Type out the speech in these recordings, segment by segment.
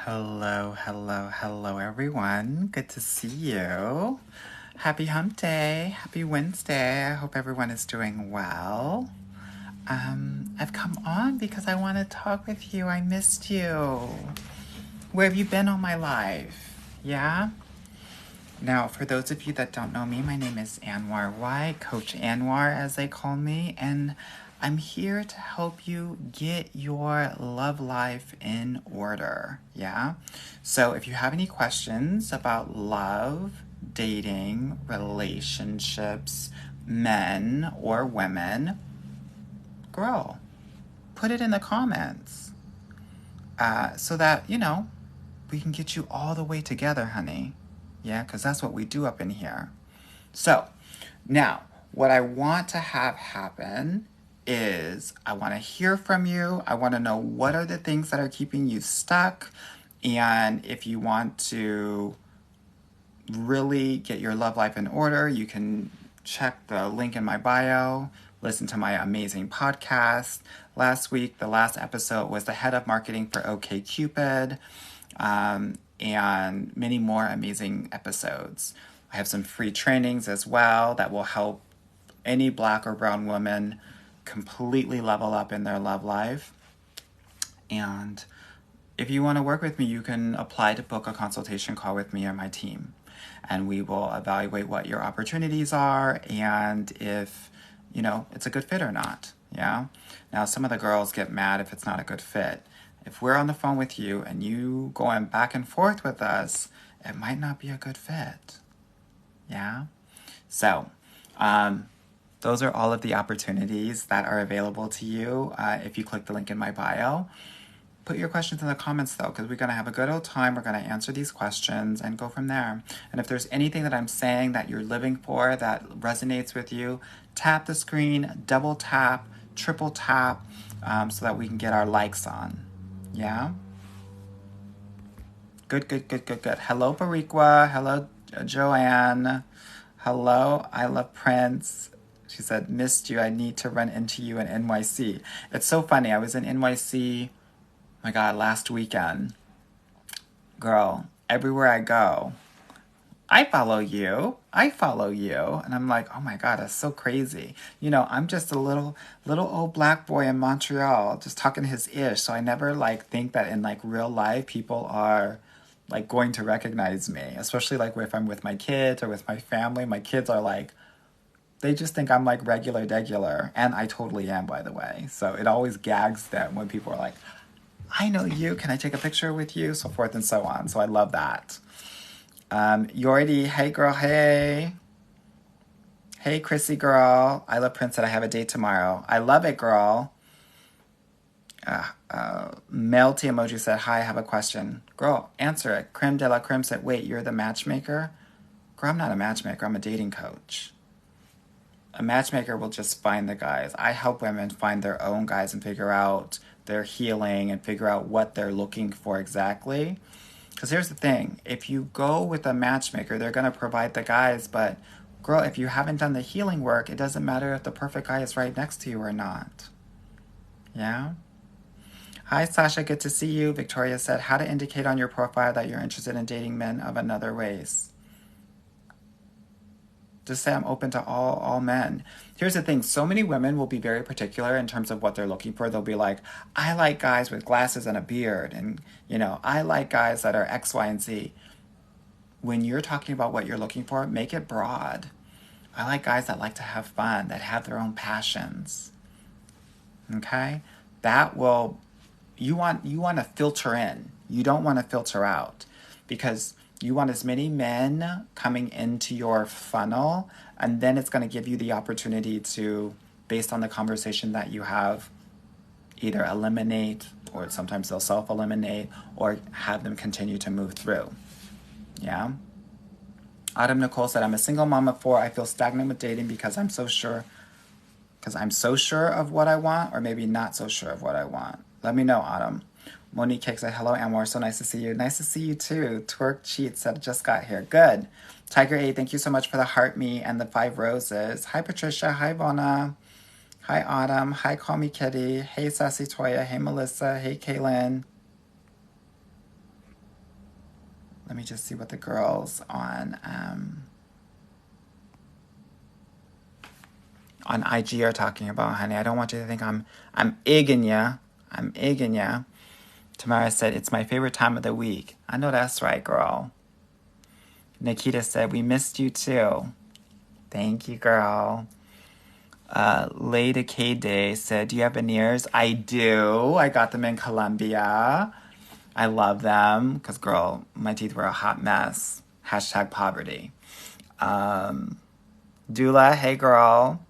Hello, hello, hello, everyone. Good to see you. Happy hump day. Happy Wednesday. I hope everyone is doing well. I've come on because I want to talk with you. I missed you. Where have you been all my life? Yeah? Now, for those of you that don't know me, my name is Anwar White, Coach Anwar, as they call me, and I'm here to help you get your love life in order. Yeah? So, if you have any questions about love, dating, relationships, men or women, girl, put it in the comments so that, we can get you all the way together, honey. Yeah, because that's what we do up in here. So, now, what I want to have happen is I want to hear from you. I want to know what are the things that are keeping you stuck. And if you want to really get your love life in order, you can check the link in my bio, listen to my amazing podcast. Last week, the last episode was the head of marketing for OkCupid. And many more amazing episodes. I have some free trainings as well that will help any Black or brown woman completely level up in their love life. And if you want to work with me, you can apply to book a consultation call with me and my team. And we will evaluate what your opportunities are and if, it's a good fit or not. Yeah? Now, some of the girls get mad if it's not a good fit. If we're on the phone with you and you going back and forth with us, it might not be a good fit. Yeah? So, those are all of the opportunities that are available to you if you click the link in my bio. Put your questions in the comments, though, because we're going to have a good old time. We're going to answer these questions and go from there. And if there's anything that I'm saying that you're living for that resonates with you, tap the screen, double tap, triple tap, so that we can get our likes on. Yeah? Good. Hello, Bariqua. Hello, Joanne. Hello, I love Prince. She said, missed you. I need to run into you in NYC. It's so funny. I was in NYC, my God, last weekend. Girl, everywhere I go, I follow you. And I'm like, oh my God, that's so crazy. I'm just a little old Black boy in Montreal, just talking his ish. So I never think that in real life people are going to recognize me, especially if I'm with my kids or with my family. My kids are they just think I'm regular. And I totally am, by the way. So it always gags them when people are like, I know you. Can I take a picture with you? So forth and so on. So I love that. Yordi, hey girl, hey. Hey Chrissy girl. I love Prince said I have a date tomorrow. I love it, girl. Melty emoji said, hi, I have a question. Girl, answer it. Creme de la Creme said, wait, you're the matchmaker? Girl, I'm not a matchmaker. I'm a dating coach. A matchmaker will just find the guys. I help women find their own guys and figure out their healing and figure out what they're looking for exactly. Because here's the thing. If you go with a matchmaker, they're going to provide the guys. But, girl, if you haven't done the healing work, it doesn't matter if the perfect guy is right next to you or not. Yeah? Hi, Sasha. Good to see you. Victoria said, how to indicate on your profile that you're interested in dating men of another race. Just say I'm open to all men. Here's the thing. So many women will be very particular in terms of what they're looking for. They'll be like, I like guys with glasses and a beard. And, I like guys that are X, Y, and Z. When you're talking about what you're looking for, make it broad. I like guys that like to have fun, that have their own passions. Okay? You want to filter in. You don't want to filter out. Because you want as many men coming into your funnel, and then it's going to give you the opportunity to, based on the conversation that you have, either eliminate, or sometimes they'll self-eliminate, or have them continue to move through. Yeah? Autumn Nicole said, I'm a single mom of 4. I feel stagnant with dating because I'm so sure of what I want, or maybe not so sure of what I want. Let me know, Autumn. Monique Cake said, hello, Anwar. So nice to see you. Nice to see you, too. Twerk Cheat said, just got here. Good. Tiger A, thank you so much for the heart me and the 5 roses. Hi, Patricia. Hi, Vonna. Hi, Autumn. Hi, Call Me Kitty. Hey, Sassy Toya. Hey, Melissa. Hey, Kaylin. Let me just see what the girls on IG are talking about, honey. I don't want you to think I'm egging ya. I'm egging ya. Tamara said, it's my favorite time of the week. I know that's right, girl. Nikita said, we missed you too. Thank you, girl. Lady K Day said, do you have veneers? I do. I got them in Colombia. I love them because, girl, my teeth were a hot mess. Hashtag poverty. Dula, hey, girl.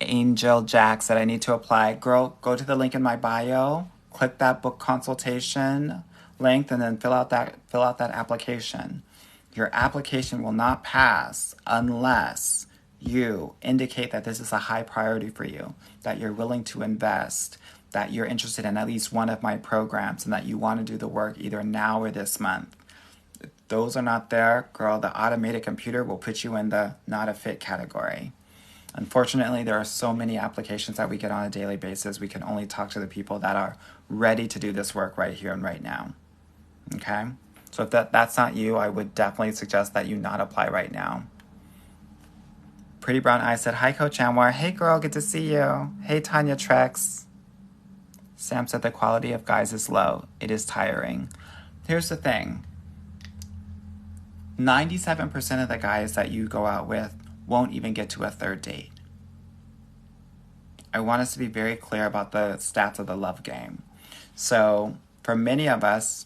Angel Jack said, I need to apply. Girl, go to the link in my bio. Click that book consultation link and then fill out that application. Your application will not pass unless you indicate that this is a high priority for you, that you're willing to invest, that you're interested in at least one of my programs, and that you want to do the work either now or this month. If those are not there, girl, the automated computer will put you in the not a fit category. Unfortunately, there are so many applications that we get on a daily basis. We can only talk to the people that are ready to do this work right here and right now. Okay? So if that's not you, I would definitely suggest that you not apply right now. Pretty Brown Eyes said, hi, Coach Anwar. Hey, girl, good to see you. Hey, Tanya Trex. Sam said, the quality of guys is low. It is tiring. Here's the thing. 97% of the guys that you go out with won't even get to a third date. I want us to be very clear about the stats of the love game. So for many of us,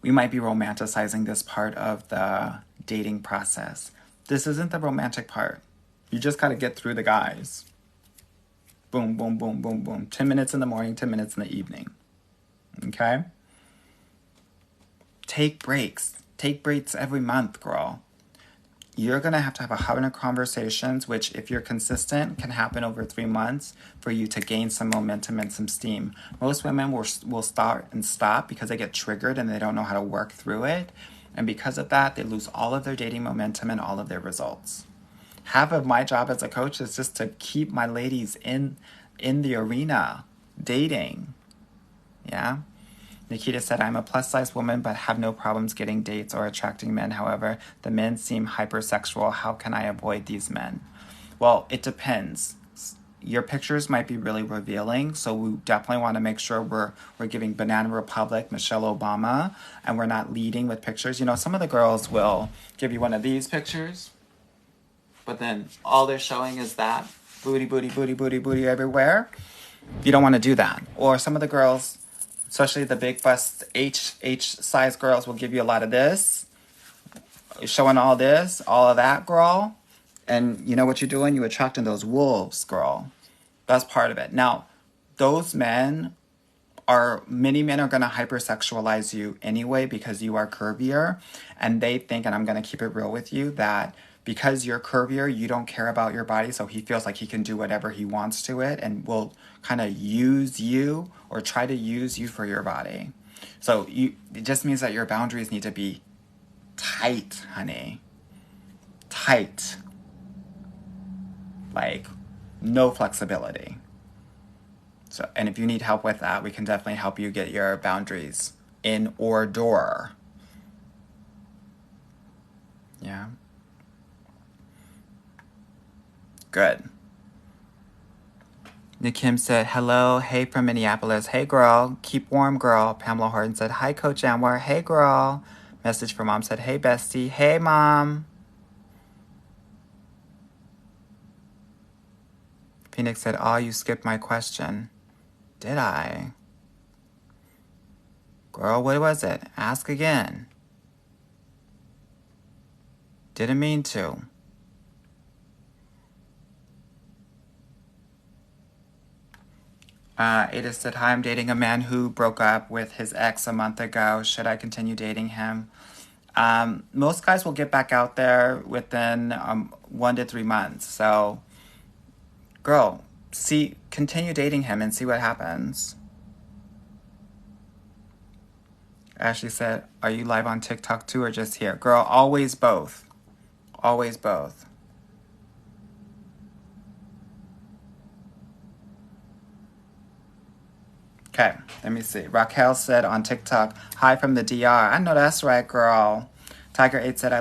we might be romanticizing this part of the dating process. This isn't the romantic part. You just got to get through the guys. Boom, boom, boom, boom, boom. 10 minutes in the morning, 10 minutes in the evening. Okay? Take breaks. Take breaks every month, girl. You're going to have 100 conversations, which if you're consistent, can happen over 3 months for you to gain some momentum and some steam. Most women will start and stop because they get triggered and they don't know how to work through it. And because of that, they lose all of their dating momentum and all of their results. Half of my job as a coach is just to keep my ladies in the arena, dating. Yeah? Nikita said, I'm a plus-size woman but have no problems getting dates or attracting men. However, the men seem hypersexual. How can I avoid these men? Well, it depends. Your pictures might be really revealing, so we definitely want to make sure we're giving Banana Republic, Michelle Obama, and we're not leading with pictures. You know, some of the girls will give you one of these pictures, but then all they're showing is that booty, booty, booty, booty, booty everywhere. You don't want to do that. Or some of the girls, especially the big bust H size girls, will give you a lot of this, showing all this, all of that, girl. And you know what you're doing? You're attracting those wolves, girl. That's part of it. Now, many men are going to hypersexualize you anyway because you are curvier. And they think, and I'm going to keep it real with you, that because you're curvier, you don't care about your body. So he feels like he can do whatever he wants to it and will kind of use you or try to use you for your body. So it just means that your boundaries need to be tight, honey. Tight. Like, no flexibility. So, and if you need help with that, we can definitely help you get your boundaries in order. Yeah. Good. Nick Kim said, hello, hey from Minneapolis. Hey, girl. Keep warm, girl. Pamela Horton said, hi, Coach Anwar. Hey, girl. Message from mom said, hey, bestie. Hey, mom. Phoenix said, oh, you skipped my question. Did I? Girl, what was it? Ask again. Didn't mean to. Ada said, hi, I'm dating a man who broke up with his ex a month ago. Should I continue dating him? Most guys will get back out there within 1 to 3 months. So, girl, continue dating him and see what happens. Ashley said, are you live on TikTok too or just here? Girl, always both. Always both. Okay, let me see. Raquel said on TikTok, "Hi from the DR." I know that's right, girl. Tiger 8 said, I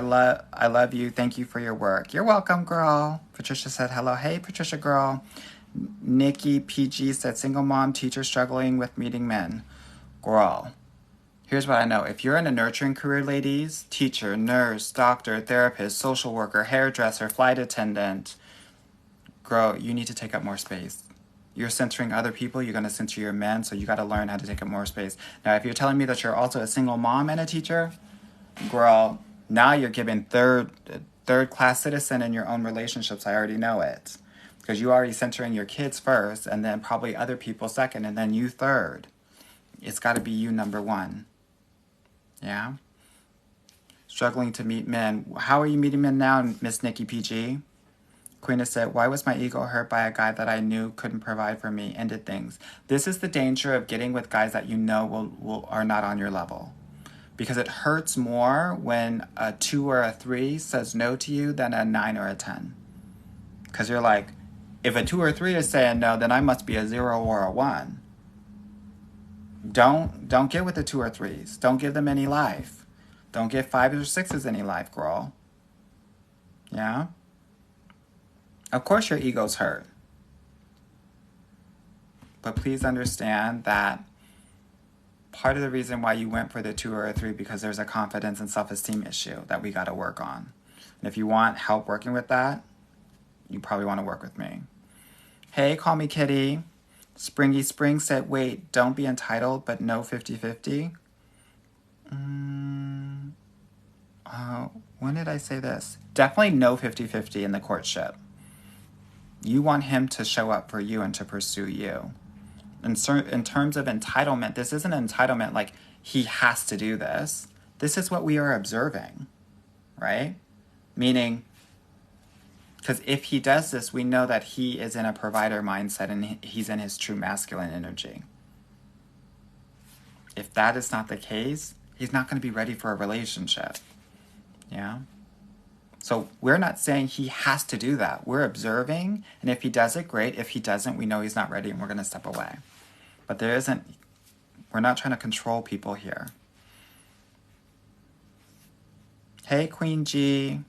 love you. Thank you for your work." You're welcome, girl. Patricia said, "Hello." Hey, Patricia, girl. Nikki PG said, "Single mom, teacher struggling with meeting men." Girl, here's what I know. If you're in a nurturing career, ladies, teacher, nurse, doctor, therapist, social worker, hairdresser, flight attendant, girl, you need to take up more space. You're centering other people, you're going to center your men, so you got to learn how to take up more space. Now, if you're telling me that you're also a single mom and a teacher, girl, now you're giving third class citizen in your own relationships. I already know it. Because you already centering your kids first, and then probably other people second, and then you third. It's got to be you number one. Yeah? Struggling to meet men. How are you meeting men now, Miss Nikki PG? Queen has said, "Why was my ego hurt by a guy that I knew couldn't provide for me? Ended things." This is the danger of getting with guys that you know are not on your level. Because it hurts more when a 2 or a 3 says no to you than a 9 or a 10. Because you're like, if a 2 or 3 is saying no, then I must be a 0 or a 1. Don't get with the 2 or 3s. Don't give them any life. Don't give 5s or 6s any life, girl. Yeah? Of course your ego's hurt. But please understand that part of the reason why you went for the 2 or a 3 because there's a confidence and self-esteem issue that we got to work on. And if you want help working with that, you probably want to work with me. Hey, call me Kitty. Springy Spring said, "Wait, don't be entitled, but no 50-50. When did I say this? Definitely no 50-50 in the courtship. You want him to show up for you and to pursue you. In terms of entitlement, this isn't entitlement like he has to do this. This is what we are observing, right? Meaning, because if he does this, we know that he is in a provider mindset and he's in his true masculine energy. If that is not the case, he's not going to be ready for a relationship. Yeah? So we're not saying he has to do that. We're observing, and if he does it, great. If he doesn't, we know he's not ready and we're going to step away. But we're not trying to control people here. Hey, Queen G.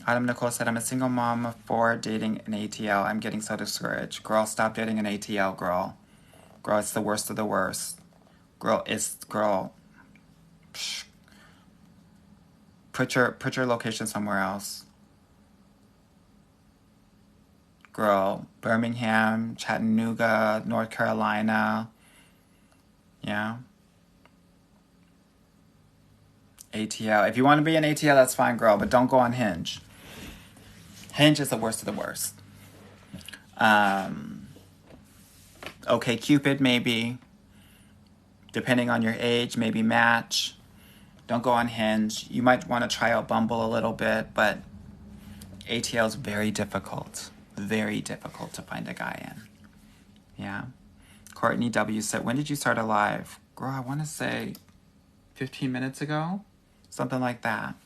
Autumn Nicole said, "I'm a single mom of 4 dating an ATL. I'm getting so discouraged." Girl, stop dating an ATL, girl. Girl, it's the worst of the worst. Girl. Psh, put your location somewhere else. Girl, Birmingham, Chattanooga, North Carolina. Yeah. ATL. If you want to be an ATL, that's fine, girl, but don't go on Hinge. Hinge is the worst of the worst. Okay, Cupid, maybe. Depending on your age, maybe Match. Don't go on Hinge. You might want to try out Bumble a little bit, but ATL is very difficult. Very difficult to find a guy in. Yeah. Courtney W. said, "When did you start a live?" Girl, I want to say 15 minutes ago. Something like that.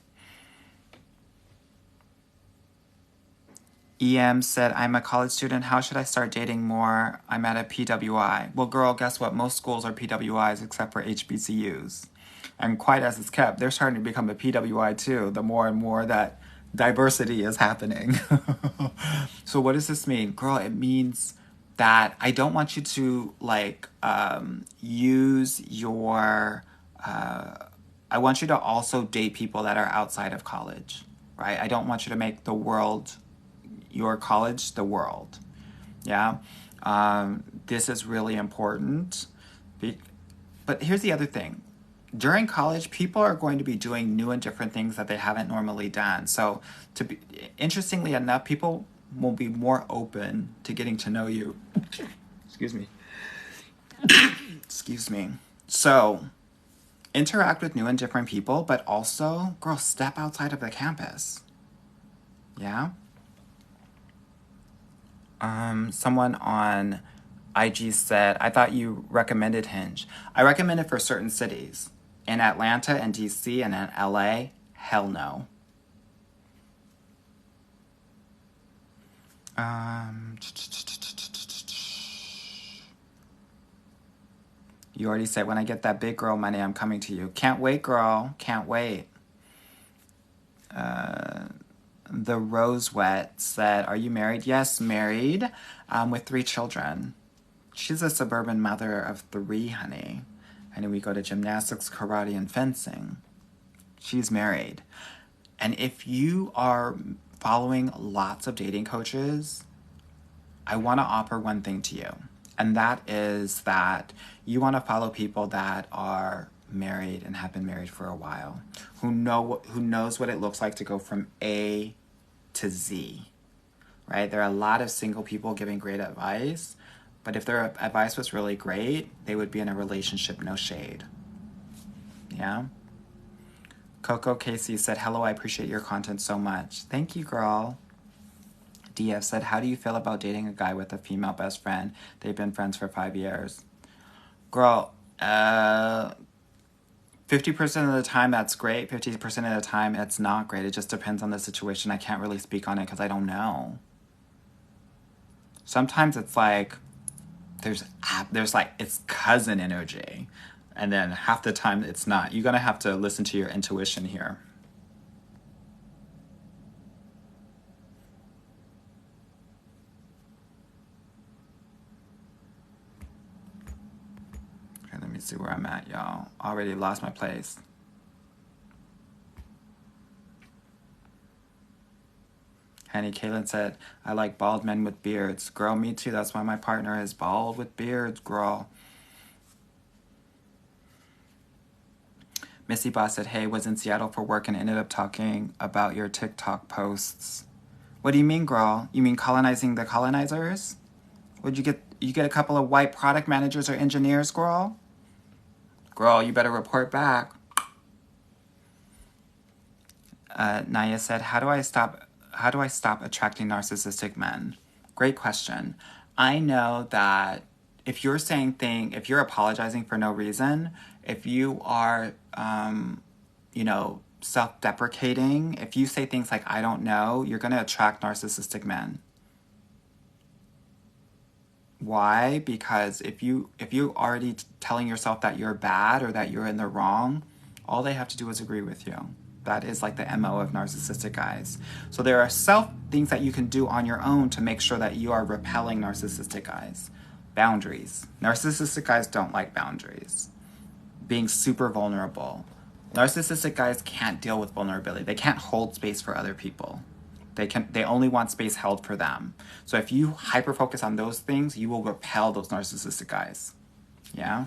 EM said, "I'm a college student. How should I start dating more? I'm at a PWI." Well, girl, guess what? Most schools are PWIs except for HBCUs. And quite as it's kept, they're starting to become a PWI too, the more and more that diversity is happening. So what does this mean? Girl, it means that I don't want you to use your... I want you to also date people that are outside of college, right? I don't want you to make the world... your college, the world. Yeah. This is really important. But here's the other thing. During college, people are going to be doing new and different things that they haven't normally done. So, interestingly enough, people will be more open to getting to know you. Excuse me. Excuse me. So, interact with new and different people, but also, girl, step outside of the campus. Yeah? Someone on IG said, "I thought you recommended Hinge." I recommend it for certain cities. In Atlanta and DC and in LA, hell no. You already said, when I get that big girl money, I'm coming to you. Can't wait, girl. Can't wait. The Rose Wet said, are you married? Yes, married, with 3 children. She's a suburban mother of 3, honey. And we go to gymnastics, karate, and fencing. She's married. And if you are following lots of dating coaches, I want to offer one thing to you. And that is that you want to follow people that are married and have been married for a while, who knows what it looks like to go from A to Z, right? There are a lot of single people giving great advice, but if their advice was really great, they would be in a relationship, no shade. Yeah? Coco Casey said, hello, I appreciate your content so much. Thank you, girl. DF said, how do you feel about dating a guy with a female best friend? They've been friends for 5 years. Girl, 50% of the time that's great. 50% of the time it's not great. It just depends on the situation. I can't really speak on it because I don't know. Sometimes it's like, there's like, it's cousin energy. And then half the time it's not. You're going to have to listen to your intuition here. Okay, let me see where I'm at, y'all. Already lost my place. Henny Kaylin said, I like bald men with beards. Girl, me too. That's why my partner is bald with beards, girl. Missy Boss said, hey, was in Seattle for work and ended up talking about your TikTok posts. What do you mean, girl? You mean colonizing the colonizers? Would you get a couple of white product managers or engineers, girl? Girl, you better report back. Naya said, how do I stop attracting narcissistic men? Great question. I know that if you're apologizing for no reason, if you are, self-deprecating, if you say things like, I don't know, you're going to attract narcissistic men. Why? Because if you already telling yourself that you're bad or that you're in the wrong, all they have to do is agree with you. That is like the MO of narcissistic guys. So there are things that you can do on your own to make sure that you are repelling narcissistic guys. Boundaries. Narcissistic guys don't like boundaries. Being super vulnerable. Narcissistic guys can't deal with vulnerability. They can't hold space for other people. They only want space held for them. So if you hyper-focus on those things, you will repel those narcissistic guys. Yeah?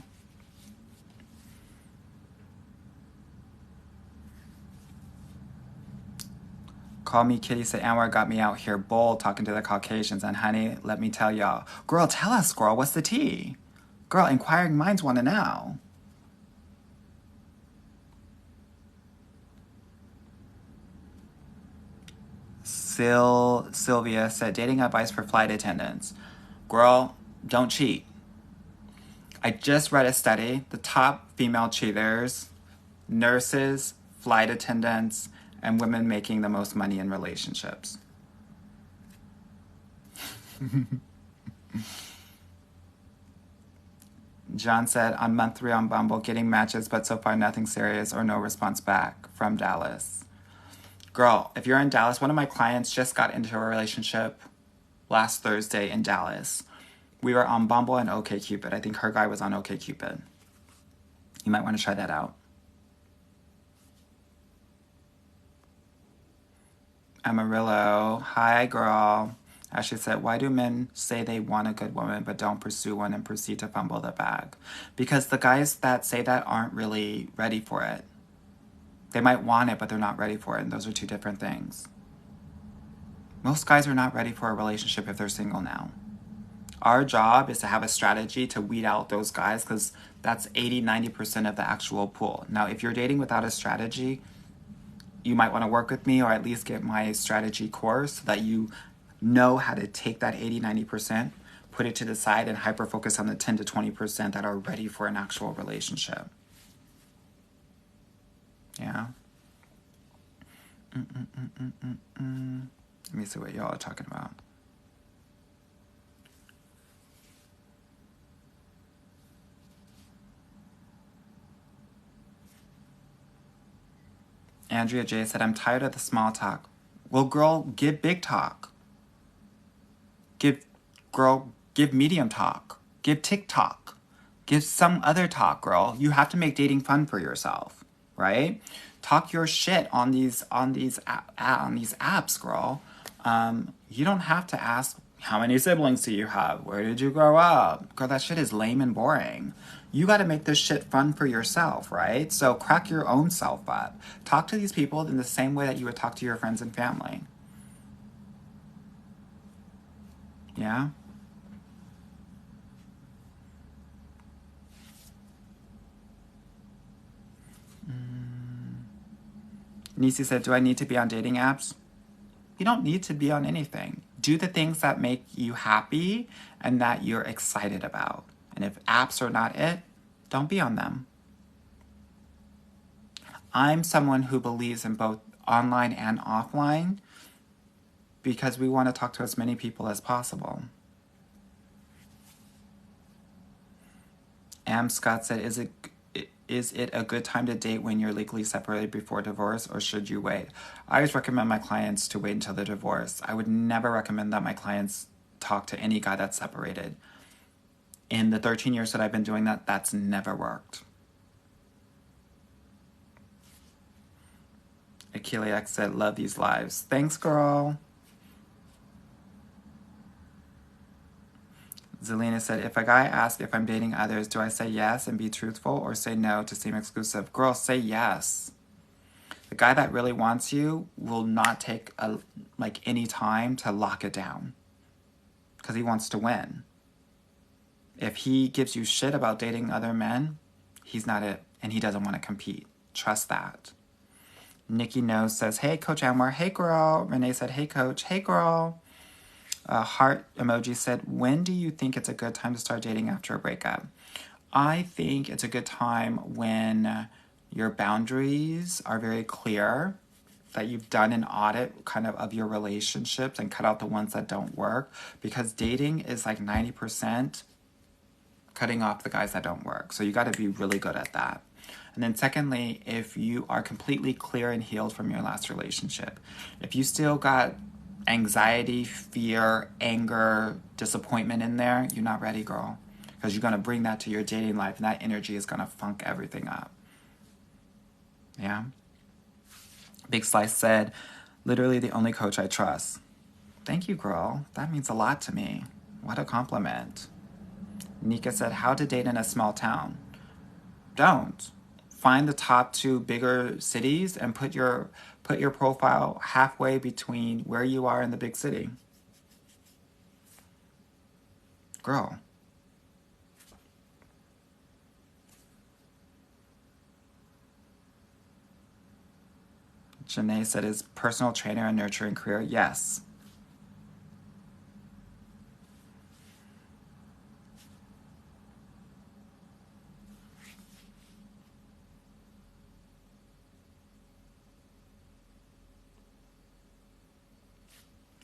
Call Me Kitty said, Anwar got me out here bold talking to the Caucasians. And honey, let me tell y'all. Girl, tell us, girl, what's the tea? Girl, inquiring minds want to know. Sylvia said, dating advice for flight attendants. Girl, don't cheat. I just read a study. The top female cheaters, nurses, flight attendants, and women making the most money in relationships. John said, on month 3 on Bumble, getting matches, but so far nothing serious or no response back from Dallas. Girl, if you're in Dallas, one of my clients just got into a relationship last Thursday in Dallas. We were on Bumble and OkCupid. I think her guy was on OkCupid. You might want to try that out. Amarillo, hi girl. Ashley said, why do men say they want a good woman but don't pursue one and proceed to fumble the bag? Because the guys that say that aren't really ready for it. They might want it, but they're not ready for it, and those are 2 different things. Most guys are not ready for a relationship if they're single now. Our job is to have a strategy to weed out those guys because that's 80-90% of the actual pool. Now, if you're dating without a strategy, you might want to work with me or at least get my strategy course so that you know how to take that 80-90%, put it to the side, and hyper-focus on the 10-20% that are ready for an actual relationship. Yeah? Let me see what y'all are talking about. Andrea J said, I'm tired of the small talk. Well, girl, give big talk. Give medium talk. Give TikTok. Give some other talk, girl. You have to make dating fun for yourself, right? Talk your shit on these apps, girl. You don't have to ask, how many siblings do you have? Where did you grow up? Girl, that shit is lame and boring. You got to make this shit fun for yourself, right? So crack your own self up. Talk to these people in the same way that you would talk to your friends and family. Yeah? Nisi said, do I need to be on dating apps? You don't need to be on anything. Do the things that make you happy and that you're excited about. And if apps are not it, don't be on them. I'm someone who believes in both online and offline because we want to talk to as many people as possible. Am Scott said, is it a good time to date when you're legally separated before divorce, or should you wait? I always recommend my clients to wait until the divorce. I would never recommend that my clients talk to any guy that's separated. In the 13 years that I've been doing that, that's never worked. Achillex said, love these lives. Thanks, girl. Zelina said, if a guy asks if I'm dating others, do I say yes and be truthful or say no to seem exclusive? Girl, say yes. The guy that really wants you will not take any time to lock it down because he wants to win. If he gives you shit about dating other men, he's not it, and he doesn't want to compete. Trust that. Nikki Knows says, hey, Coach Anwar. Hey, girl. Renee said, hey, Coach. Hey, girl. Heart emoji said, when do you think it's a good time to start dating after a breakup? I think it's a good time when your boundaries are very clear, that you've done an audit kind of your relationships and cut out the ones that don't work, because dating is like 90% cutting off the guys that don't work. So you got to be really good at that. And then secondly, if you are completely clear and healed from your last relationship, if you still got anxiety, fear, anger, disappointment in there, you're not ready, girl. Because you're going to bring that to your dating life, and that energy is going to funk everything up. Yeah? Big Slice said, literally the only coach I trust. Thank you, girl. That means a lot to me. What a compliment. Nika said, how to date in a small town. Don't. Find the top 2 bigger cities and put your profile halfway between where you are and the big city. Girl. Janae said, is personal trainer a nurturing career? Yes.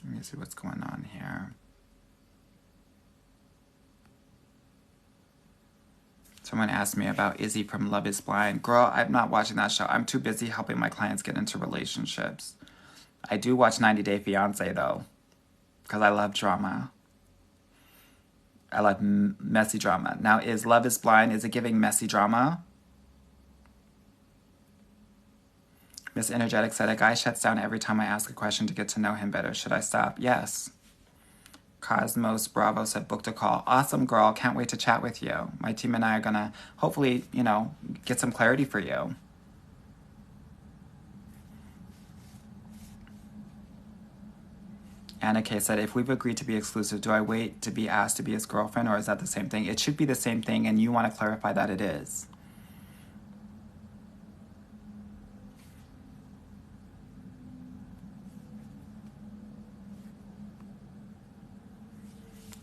Let me see what's going on here. Someone asked me about Izzy from Love is Blind. Girl, I'm not watching that show. I'm too busy helping my clients get into relationships. I do watch 90 Day Fiancé, though, because I love drama. I love messy drama. Now, is Love is Blind, is it giving messy drama? Miss Energetic said, a guy shuts down every time I ask a question to get to know him better. Should I stop? Yes. Cosmos Bravo said, booked a call. Awesome, girl. Can't wait to chat with you. My team and I are going to hopefully, get some clarity for you. Anna K said, if we've agreed to be exclusive, do I wait to be asked to be his girlfriend, or is that the same thing? It should be the same thing, and you want to clarify that it is.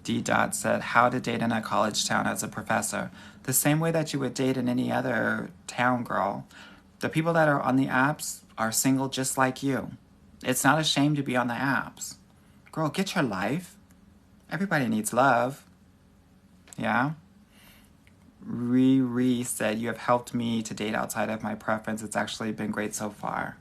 D. Dot said, how to date in a college town as a professor. The same way that you would date in any other town, girl. The people that are on the apps are single just like you. It's not a shame to be on the apps. Girl, get your life. Everybody needs love. Yeah? Riri said, you have helped me to date outside of my preference. It's actually been great so far.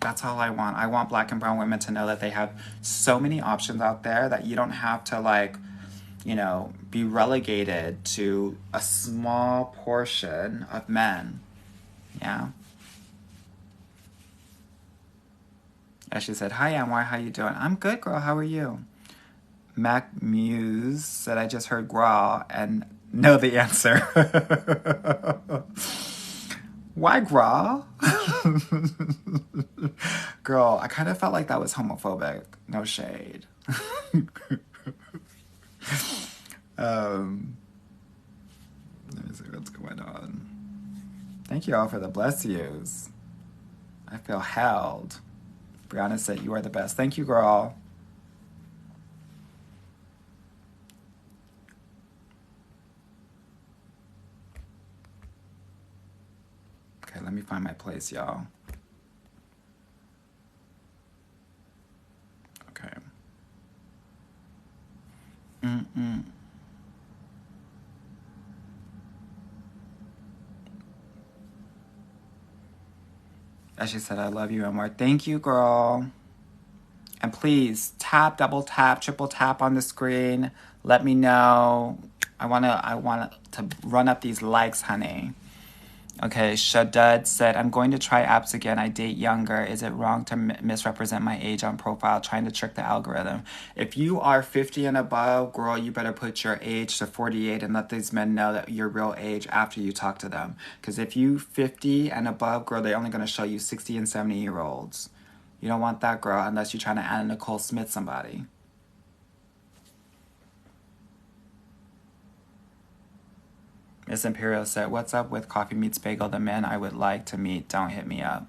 That's all I want. I want black and brown women to know that they have so many options out there that you don't have to, like, you know, be relegated to a small portion of men. Yeah. As she said, hi, Anwar, how you doing? I'm good, girl. How are you? Mac Muse said, I just heard Gra and know the answer. Why Gra? Girl, I kind of felt like that was homophobic. No shade. Let me see what's going on. Thank you all for the bless yous. I feel held. Brianna said, you are the best. Thank you, girl. Okay, let me find my place, y'all. Okay. As she said, I love you, Anwar. Thank you, girl. And please tap, double tap, triple tap on the screen. Let me know. I want to run up these likes, honey. Okay, Shadud said, I'm going to try apps again. I date younger. Is it wrong to misrepresent my age on profile, trying to trick the algorithm? If you are 50 and above, girl, you better put your age to 48 and let these men know that your real age after you talk to them. Because if you 50 and above, girl, they're only going to show you 60 and 70-year-olds. You don't want that, girl, unless you're trying to Anna Nicole Smith somebody. Miss Imperial said, what's up with Coffee Meets Bagel? The men I would like to meet don't hit me up.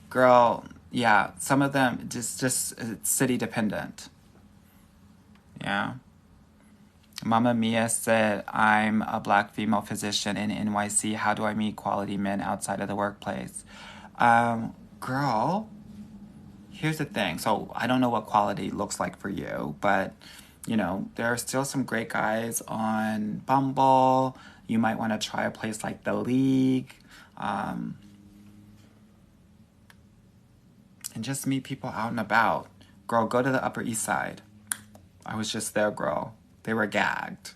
Girl, yeah, some of them just it's city dependent. Yeah. Mama Mia said, I'm a black female physician in NYC. How do I meet quality men outside of the workplace? Girl, here's the thing. So I don't know what quality looks like for you, but, you know, there are still some great guys on Bumble. You might want to try a place like The League. And just meet people out and about. Girl, go to the Upper East Side. I was just there, girl. They were gagged.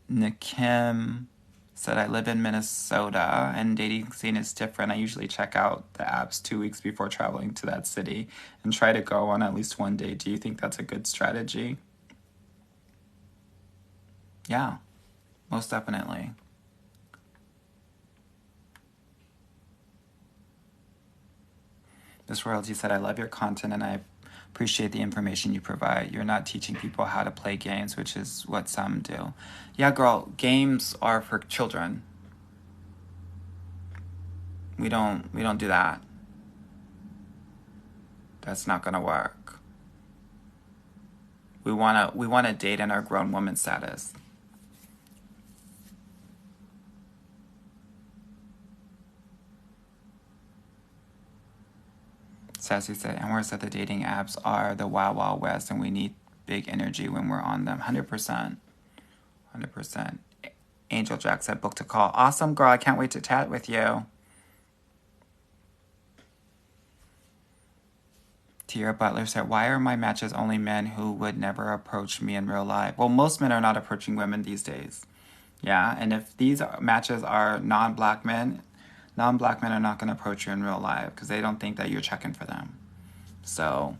Nakim said, I live in Minnesota and dating scene is different. I usually check out the apps 2 weeks before traveling to that city and try to go on at least one date. Do you think that's a good strategy? Yeah, most definitely. Miss Royalty said, I love your content and I appreciate the information you provide. You're not teaching people how to play games, which is what some do. Yeah, girl, games are for children. We don't do that. That's not gonna work. We wanna date in our grown woman status. Sassy said, Anwar said the dating apps are the wild, wild west and we need big energy when we're on them. 100%. 100%. Angel Jack said, book to call. Awesome, girl. I can't wait to chat with you. Tierra Butler said, why are my matches only men who would never approach me in real life? Well, most men are not approaching women these days. Yeah, and if these matches are non-black men are not going to approach you in real life because they don't think that you're checking for them. So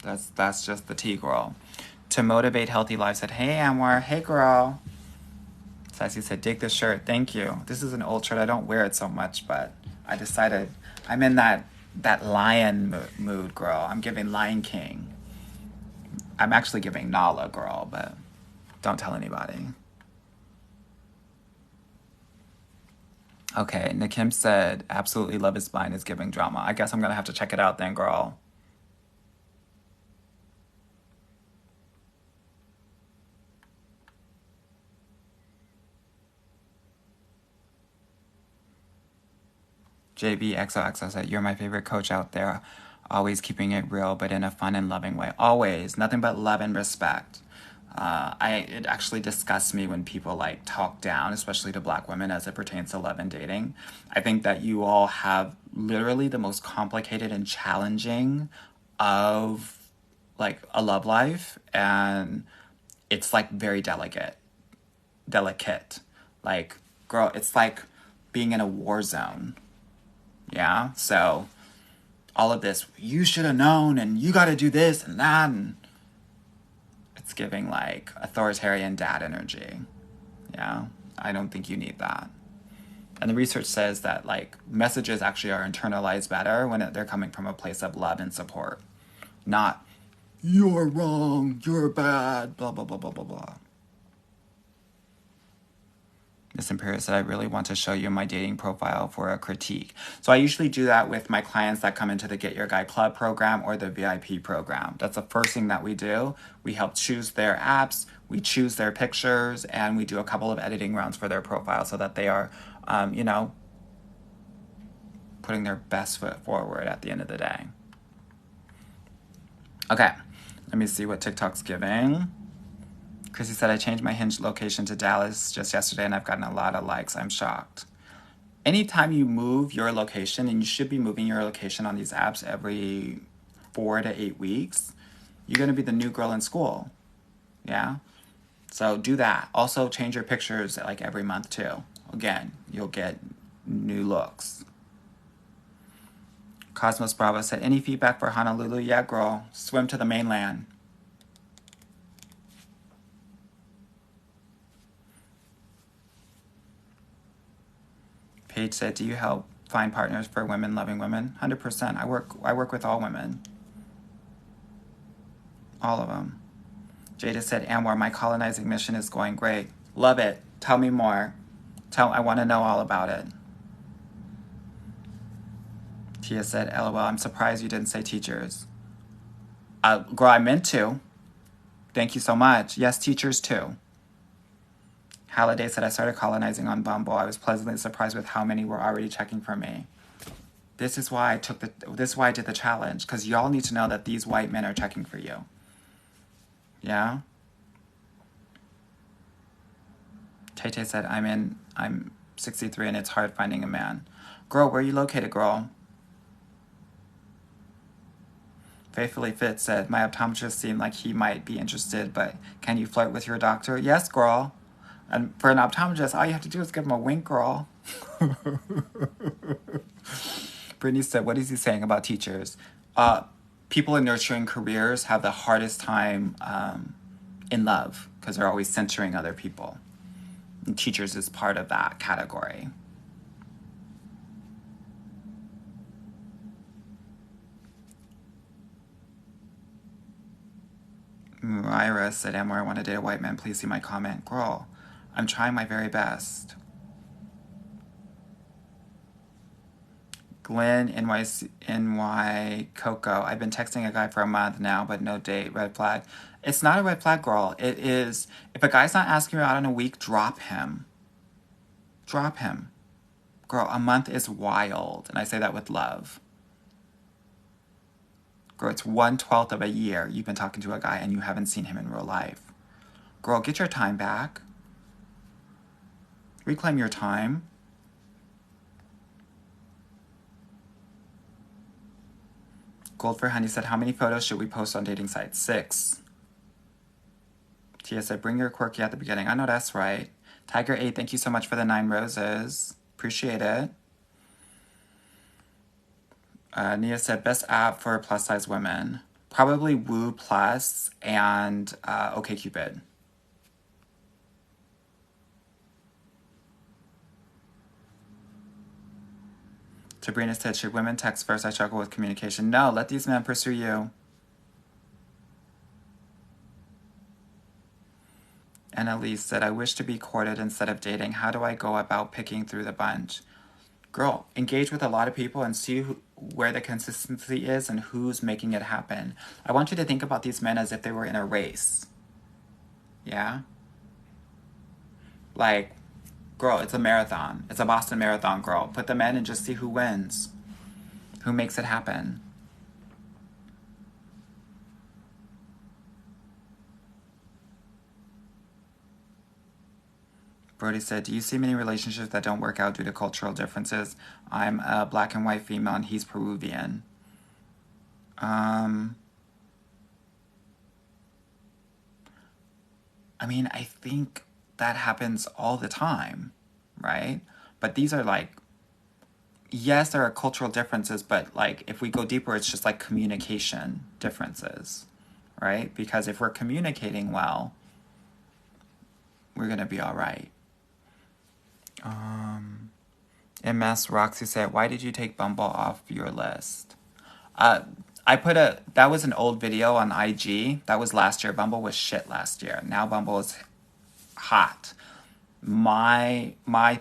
that's just the tea, girl. To Motivate Healthy Life said, hey, Anwar. Hey, girl. Sassy said, dig this shirt. Thank you. This is an old shirt. I don't wear it so much, but I decided I'm in that lion mood, girl. I'm giving Lion King. I'm actually giving Nala, girl, but don't tell anybody. Okay, Nakim said, absolutely Love is Blind is giving drama. I guess I'm going to have to check it out then, girl. JBXOXO said, you're my favorite coach out there. Always keeping it real, but in a fun and loving way. Always. Nothing but love and respect. It actually disgusts me when people like talk down, especially to Black women as it pertains to love and dating. I think that you all have literally the most complicated and challenging of like a love life, and it's like very delicate. Like, girl, it's like being in a war zone. Yeah. So all of this, you should have known, and you got to do this and that, and it's giving like authoritarian dad energy. Yeah. I don't think you need that. And the research says that like messages actually are internalized better when they're coming from a place of love and support, not you're wrong, you're bad, blah, blah, blah, blah, blah, blah. Miss Imperial said, I really want to show you my dating profile for a critique. So I usually do that with my clients that come into the Get Your Guy Club program or the VIP program. That's the first thing that we do. We help choose their apps, we choose their pictures, and we do a couple of editing rounds for their profile so that they are, putting their best foot forward at the end of the day. Okay, let me see what TikTok's giving. Chrissy said, I changed my Hinge location to Dallas just yesterday and I've gotten a lot of likes. I'm shocked. Anytime you move your location, and you should be moving your location on these apps every 4 to 8 weeks, you're going to be the new girl in school. Yeah? So do that. Also change your pictures like every month too. Again, you'll get new looks. Cosmos Bravo said, any feedback for Honolulu? Yeah, girl. Swim to the mainland. Paige said, do you help find partners for women loving women? 100%. I work with all women. All of them. Jada said, Anwar, my colonizing mission is going great. Love it. Tell me more. I want to know all about it. Tia said, LOL, I'm surprised you didn't say teachers. Girl, I meant to. Thank you so much. Yes, teachers too. Halliday said, I started colonizing on Bumble. I was pleasantly surprised with how many were already checking for me. This is why I did the challenge, because y'all need to know that these white men are checking for you. Yeah? Tay said, I'm 63 and it's hard finding a man. Girl, where are you located, girl? Faithfully Fit said, my optometrist seemed like he might be interested, but can you flirt with your doctor? Yes, girl. And for an optometrist, all you have to do is give him a wink, girl. Brittany said, what is he saying about teachers? People in nurturing careers have the hardest time in love because they're always censoring other people. And teachers is part of that category. Myra said, Amor, I want to date a white man. Please see my comment. Girl, I'm trying my very best. Glenn, NY Coco. I've been texting a guy for a month now, but no date. Red flag. It's not a red flag, girl. It is, if a guy's not asking you out in a week, drop him. Drop him. Girl, a month is wild. And I say that with love. Girl, it's 1/12 of a year you've been talking to a guy and you haven't seen him in real life. Girl, get your time back. Reclaim your time. Gold for Honey said, how many photos should we post on dating sites? 6. Tia said, bring your quirky at the beginning. I know that's right. Tiger 8, thank you so much for the 9 roses. Appreciate it. Nia said, best app for plus size women. Probably Woo Plus and OkCupid. Sabrina said, should women text first? I struggle with communication. No, let these men pursue you. And Elise said, I wish to be courted instead of dating. How do I go about picking through the bunch? Girl, engage with a lot of people and see where the consistency is and who's making it happen. I want you to think about these men as if they were in a race. Yeah? Like, girl, it's a marathon. It's a Boston Marathon, girl. Put them in and just see who wins. Who makes it happen. Brody said, do you see many relationships that don't work out due to cultural differences? I'm a black and white female and he's Peruvian. I mean, I think that happens all the time, right? But these are like, yes, there are cultural differences, but like if we go deeper, it's just like communication differences, right? Because if we're communicating well, we're gonna be all right. MS Roxy said, why did you take Bumble off your list? That was an old video on IG. That was last year. Bumble was shit last year. Now Bumble is hot. My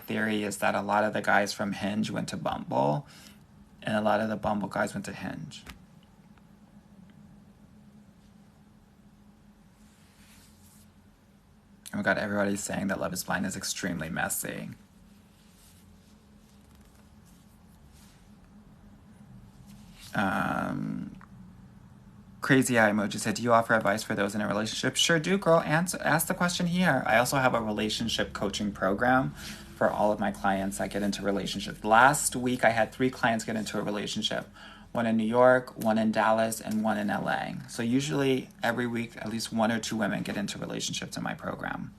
theory is that a lot of the guys from Hinge went to Bumble, and a lot of the Bumble guys went to Hinge. Oh my god, everybody's saying that Love is Blind is extremely messy. Crazy Eye emoji said, do you offer advice for those in a relationship? Sure do, girl. Ask the question here. I also have a relationship coaching program for all of my clients that get into relationships. Last week, I had 3 clients get into a relationship. One in New York, one in Dallas, and one in LA. So usually every week, at least 1 or 2 women get into relationships in my program.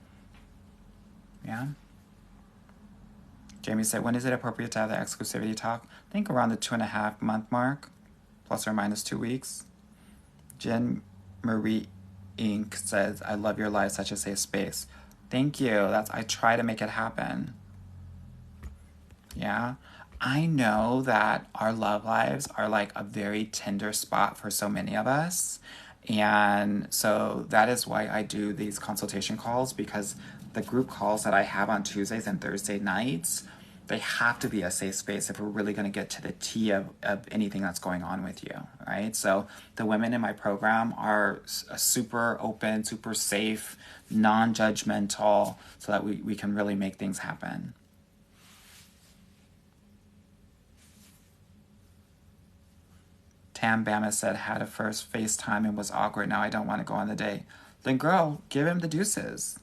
Yeah? Jamie said, when is it appropriate to have the exclusivity talk? I think around the 2.5 month mark, plus or minus 2 weeks. Jen Marie Inc. says, I love your live, such a safe space. Thank you. I try to make it happen. Yeah. I know that our love lives are like a very tender spot for so many of us. And so that is why I do these consultation calls, because the group calls that I have on Tuesdays and Thursday nights, they have to be a safe space if we're really going to get to the tea of anything that's going on with you, right? So the women in my program are super open, super safe, non-judgmental, so that we can really make things happen. Tam Bama said, had a first FaceTime and was awkward. Now I don't want to go on the date. Then girl, give him the deuces.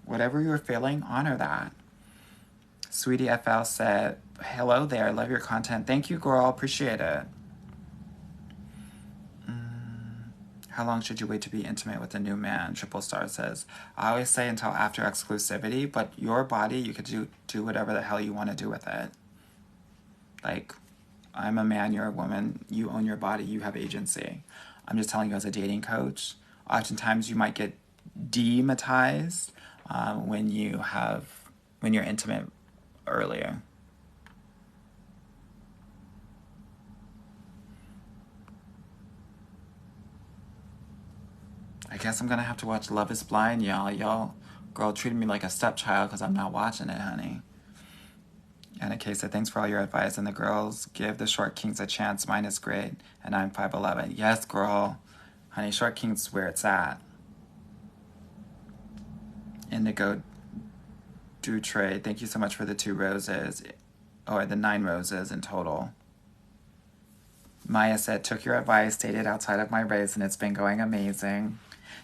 Whatever you're feeling, honor that. Sweetie FL said, hello there, love your content. Thank you, girl, appreciate it. How long should you wait to be intimate with a new man? Triple Star says, I always say until after exclusivity, but your body, you could do whatever the hell you want to do with it. Like, I'm a man, you're a woman, you own your body, you have agency. I'm just telling you as a dating coach, oftentimes you might get dematized when you're intimate earlier. I guess I'm gonna have to watch Love is Blind, y'all. Y'all, girl treated me like a stepchild because I'm not watching it, honey. Anna Kay said, thanks for all your advice. And the girls, give the Short Kings a chance. Mine is great. And I'm 5'11". Yes, girl. Honey, Short Kings where it's at. Indigo Dutre, thank you so much for the 2 roses. Or the 9 roses in total. Maya said, took your advice, dated outside of my race, and it's been going amazing.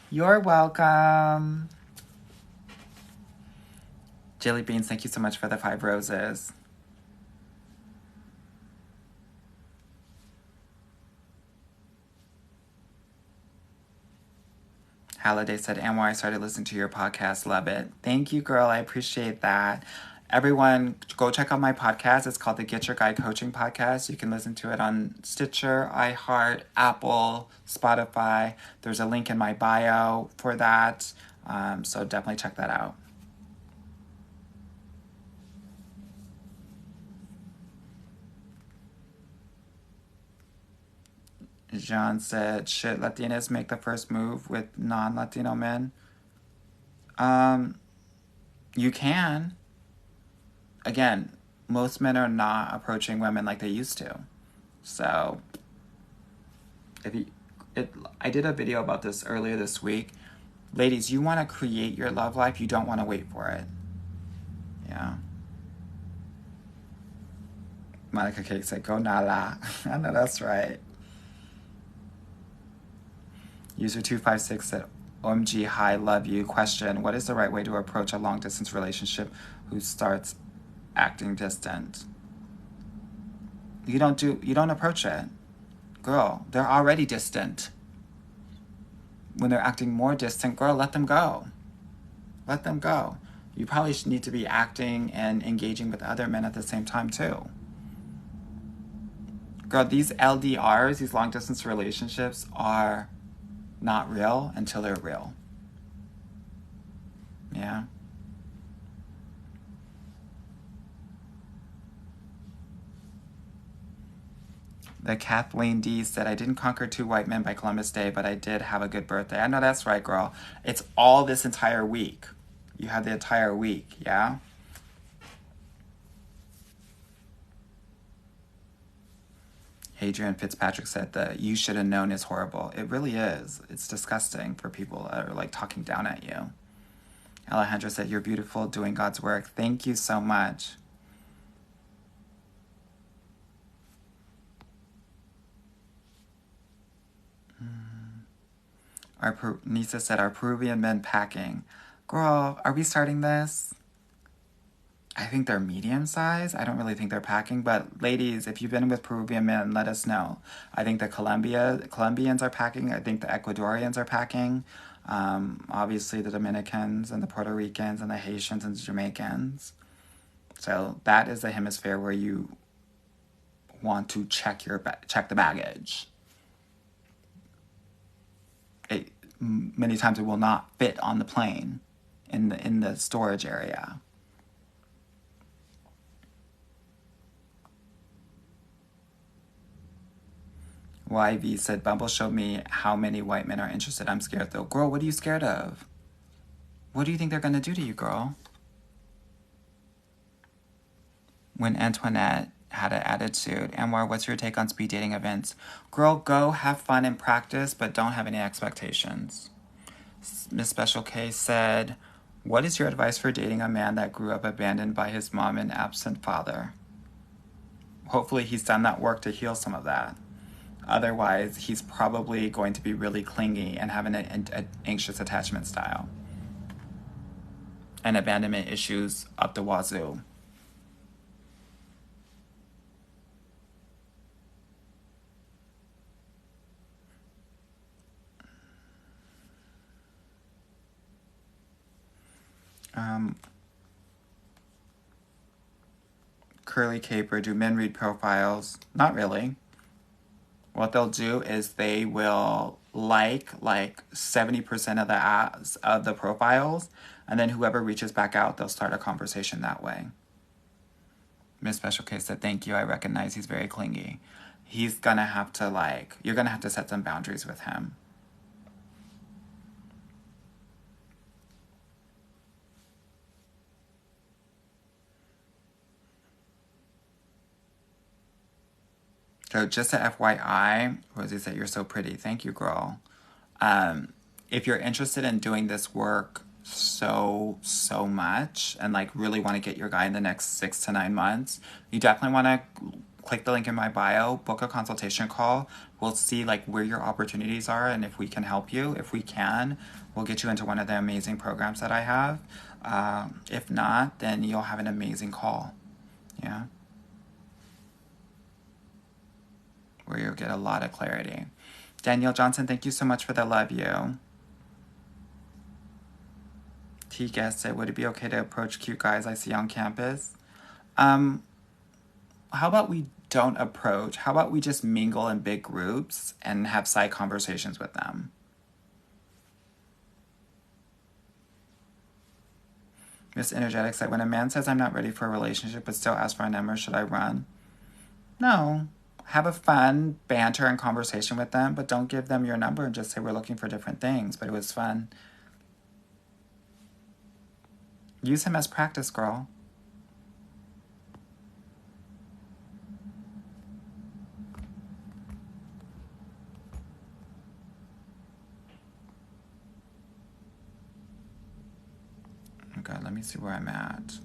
You're welcome. Jelly Beans, thank you so much for the 5 roses. Halliday said, and why I started listening to your podcast, love it. Thank you, girl, I appreciate that. Everyone, go check out my podcast. It's called the Get Your Guide Coaching Podcast. You can listen to it on Stitcher, iHeart, Apple, Spotify. There's a link in my bio for that. So definitely check that out. Jean said, should Latinas make the first move with non-Latino men? You can. Again, most men are not approaching women like they used to. So, I did a video about this earlier this week. Ladies, you want to create your love life. You don't want to wait for it. Yeah. Monica Cake said, go Nala. I know that's right. User 256 said, OMG, hi, love you. Question, what is the right way to approach a long-distance relationship who starts acting distant? You don't approach it. Girl, they're already distant. When they're acting more distant, girl, let them go. Let them go. You probably need to be acting and engaging with other men at the same time, too. Girl, these LDRs, these long distance relationships, are not real until they're real. Yeah. The Kathleen D said, I didn't conquer 2 white men by Columbus Day, but I did have a good birthday. I know that's right, girl. It's all this entire week. You had the entire week, yeah? Adrian Fitzpatrick said that you should have known is horrible. It really is. It's disgusting for people that are like talking down at you. Alejandra said, you're beautiful, doing God's work. Thank you so much. Nisa said, are Peruvian men packing? Girl, are we starting this? I think they're medium size. I don't really think they're packing, but ladies, if you've been with Peruvian men, let us know. I think the Colombians are packing. I think the Ecuadorians are packing. Obviously the Dominicans and the Puerto Ricans and the Haitians and the Jamaicans. So that is the hemisphere where you want to check the baggage. Many times it will not fit on the plane in the storage area. YV said, Bumble showed me how many white men are interested. I'm scared though. Girl, what are you scared of? What do you think they're going to do to you, girl? When Antoinette had an attitude. Anwar, what's your take on speed dating events? Girl, go have fun and practice, but don't have any expectations. Miss Special K said, what is your advice for dating a man that grew up abandoned by his mom and absent father? Hopefully he's done that work to heal some of that. Otherwise, he's probably going to be really clingy and have an anxious attachment style. And abandonment issues up the wazoo. Curly Caper, do men read profiles? Not really. What they'll do is they will like 70% of the ads of the profiles, and then whoever reaches back out, they'll start a conversation that way. Miss Special Case said, thank you, I recognize he's very clingy. He's gonna have to you're gonna have to set some boundaries with him. So just a FYI, Rosie said, you're so pretty. Thank you, girl. If you're interested in doing this work so much and really want to get your guy in the next 6 to 9 months, you definitely want to click the link in my bio, book a consultation call. We'll see where your opportunities are and if we can help you. If we can, we'll get you into one of the amazing programs that I have. If not, then you'll have an amazing call. Yeah. Where you'll get a lot of clarity. Danielle Johnson, thank you so much for the love you. T guest said, would it be okay to approach cute guys I see on campus? How about we don't approach? How about we just mingle in big groups and have side conversations with them? Miss Energetic said, when a man says I'm not ready for a relationship but still asks for a number, should I run? No. Have a fun banter and conversation with them, but don't give them your number and just say we're looking for different things, but it was fun. Use him as practice, girl. Okay, let me see where I'm at.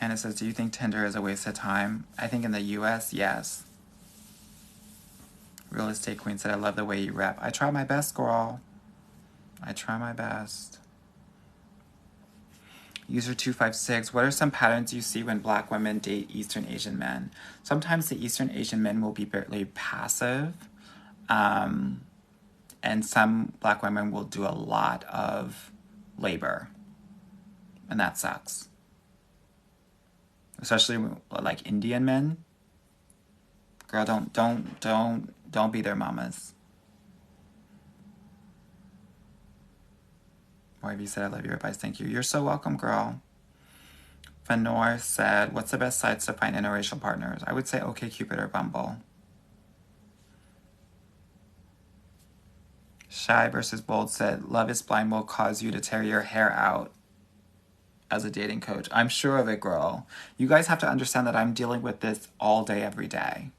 And it says, do you think Tinder is a waste of time? I think in the US, yes. Real Estate Queen said, I love the way you rep. I try my best, girl. I try my best. User 256, what are some patterns you see when Black women date Eastern Asian men? Sometimes the Eastern Asian men will be very passive. And some Black women will do a lot of labor. And that sucks. Especially like Indian men. Girl, don't be their mamas. YB said, I love your advice. Thank you. You're so welcome, girl. Fanor said, what's the best sites to find interracial partners? I would say OkCupid or Bumble. Shy versus Bold said, Love is Blind will cause you to tear your hair out as a dating coach. I'm sure of it, girl. You guys have to understand that I'm dealing with this all day, every day.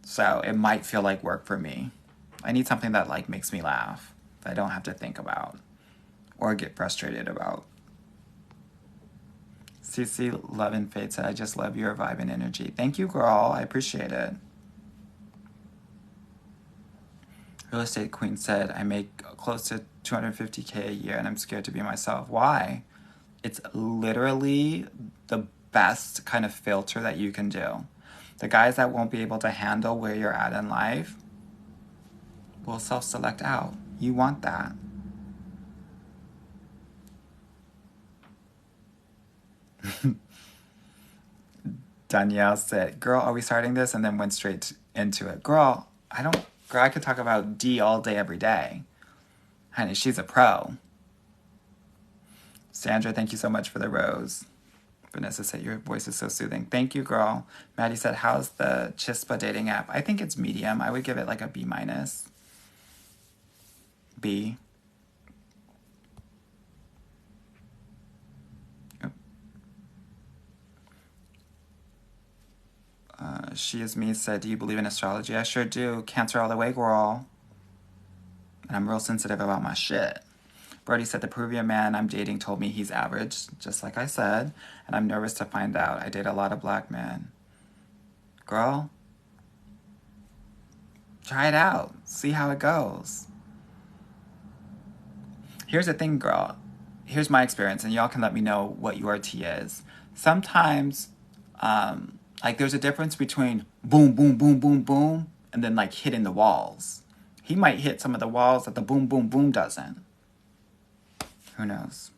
So it might feel like work for me. I need something that like makes me laugh, that I don't have to think about or get frustrated about. CC Love and Fate said, I just love your vibe and energy. Thank you, girl. I appreciate it. Real Estate Queen said, I make close to $250K a year and I'm scared to be myself. Why? It's literally the best kind of filter that you can do. The guys that won't be able to handle where you're at in life will self-select out. You want that. Danielle said, girl, are we starting this? And then went straight into it. Girl, I could talk about D all day, every day. Honey, she's a pro. Sandra, thank you so much for the rose. Vanessa said, your voice is so soothing. Thank you, girl. Maddie said, how's the Chispa dating app? I think it's medium. I would give it like a B-. B. She is me said, do you believe in astrology? I sure do. Cancer all the way, girl. And I'm real sensitive about my shit. Brody said, the Peruvian man I'm dating told me he's average, just like I said, and I'm nervous to find out. I date a lot of Black men. Girl, try it out. See how it goes. Here's the thing, girl. Here's my experience, and y'all can let me know what your tea is. Sometimes, like there's a difference between boom, boom, boom, boom, boom, and then like hitting the walls. He might hit some of the walls that the boom, boom, boom doesn't. Who knows?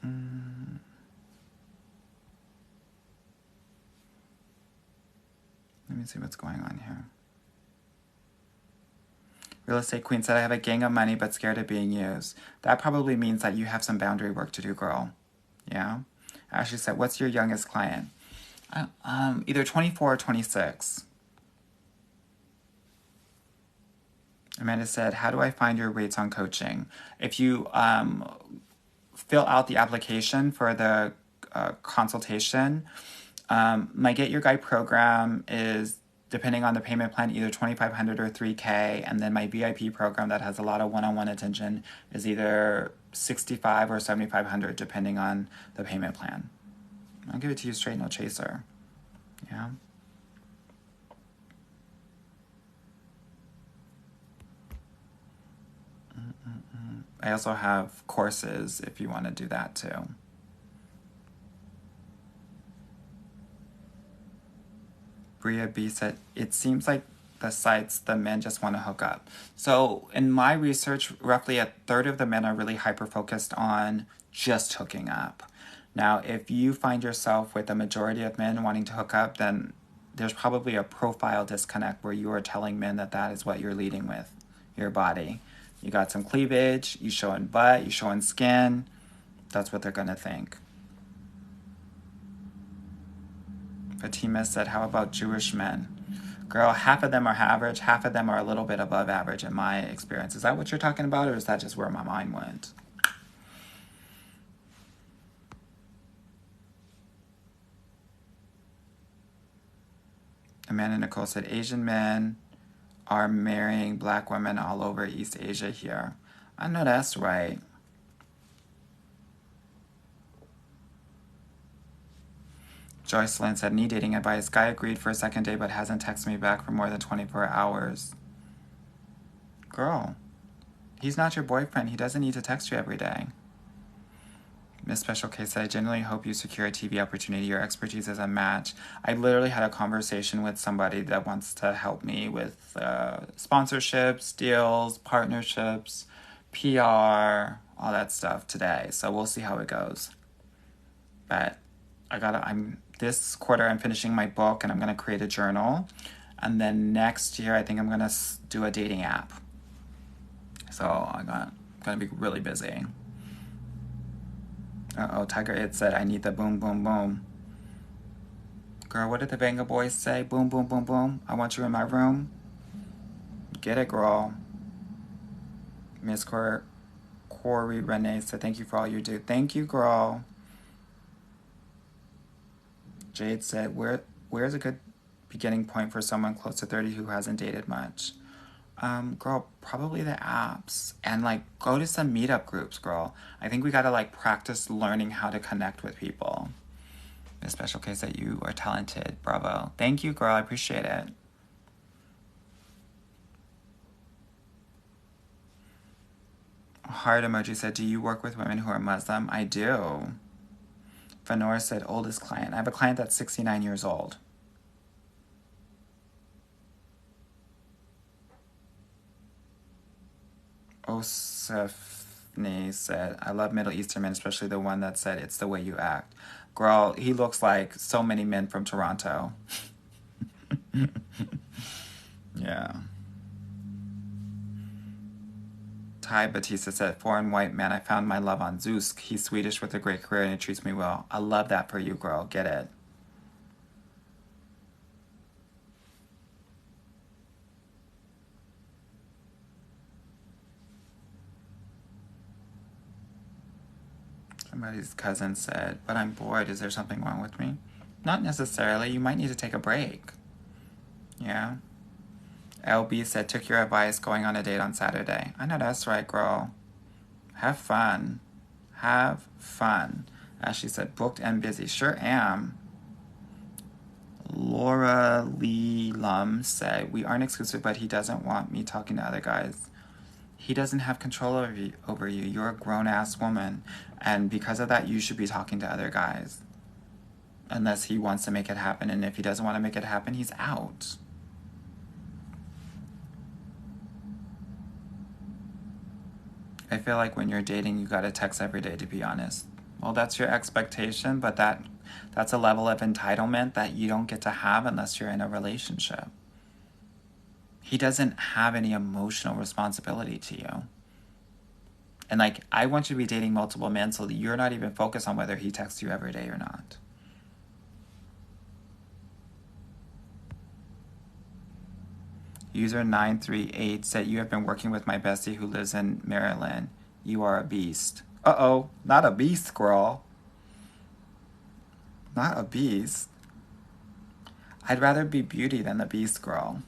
Let me see what's going on here. Real Estate Queen said, I have a gang of money but scared of being used. That probably means that you have some boundary work to do, girl. Yeah? Ashley said, what's your youngest client? Either 24 or 26. Amanda said, how do I find your rates on coaching? If you fill out the application for the consultation, my Get Your Guide program is, depending on the payment plan, either $2,500 or $3,000, and then my VIP program that has a lot of one-on-one attention is either $6,500 or $7,500, depending on the payment plan. I'll give it to you straight, no chaser. Yeah. I also have courses if you want to do that too. Bria B said, it seems like the sites, the men just want to hook up. So in my research, roughly a third of the men are really hyper-focused on just hooking up. Now, if you find yourself with a majority of men wanting to hook up, then there's probably a profile disconnect where you are telling men that that is what you're leading with, your body. You got some cleavage, you showing butt, you showing skin. That's what they're going to think. Fatima said, how about Jewish men? Girl, half of them are average, half of them are a little bit above average in my experience. Is that what you're talking about, or is that just where my mind went? Amanda Nicole said, Asian men are marrying Black women all over East Asia here. I know that's right. Joycelyn said, need dating advice. Guy agreed for a second date but hasn't texted me back for more than 24 hours. Girl, he's not your boyfriend. He doesn't need to text you every day. Miss Special K said, I genuinely hope you secure a TV opportunity. Your expertise is a match. I literally had a conversation with somebody that wants to help me with sponsorships, deals, partnerships, PR, all that stuff today. So we'll see how it goes. But this quarter I'm finishing my book and I'm going to create a journal. And then next year I think I'm going to do a dating app. So I'm going to be really busy. Tiger It said, I need the boom, boom, boom. Girl, what did the Venga Boys say? Boom, boom, boom, boom. I want you in my room. Get it, girl. Miss Corey Renee said, thank you for all you do. Thank you, girl. Jade said, where's a good beginning point for someone close to 30 who hasn't dated much? Girl, probably the apps. And, go to some meetup groups, girl. I think we gotta, practice learning how to connect with people. Miss Special Case that you are talented. Bravo. Thank you, girl. I appreciate it. Heart emoji said, do you work with women who are Muslim? I do. Fenora said, oldest client. I have a client that's 69 years old. Osefni said, I love Middle Eastern men, especially the one that said, it's the way you act. Girl, he looks like so many men from Toronto. Yeah. Ty Batista said, foreign white man, I found my love on Zeus. He's Swedish with a great career and he treats me well. I love that for you, girl. Get it. Somebody's cousin said, but I'm bored. Is there something wrong with me? Not necessarily. You might need to take a break. Yeah. LB said, took your advice going on a date on Saturday. I know that's right, girl. Have fun. Have fun. Ashley said, booked and busy. Sure am. Laura Lee Lum said, we aren't exclusive, but he doesn't want me talking to other guys. He doesn't have control over you. You're a grown-ass woman. And because of that, you should be talking to other guys. Unless he wants to make it happen. And if he doesn't want to make it happen, he's out. I feel like when you're dating, you gotta text every day, to be honest. Well, that's your expectation, but that's a level of entitlement that you don't get to have unless you're in a relationship. He doesn't have any emotional responsibility to you. And I want you to be dating multiple men so that you're not even focused on whether he texts you every day or not. User 938 said, you have been working with my bestie who lives in Maryland. You are a beast. Uh-oh, not a beast, girl. Not a beast. I'd rather be beauty than the beast, girl.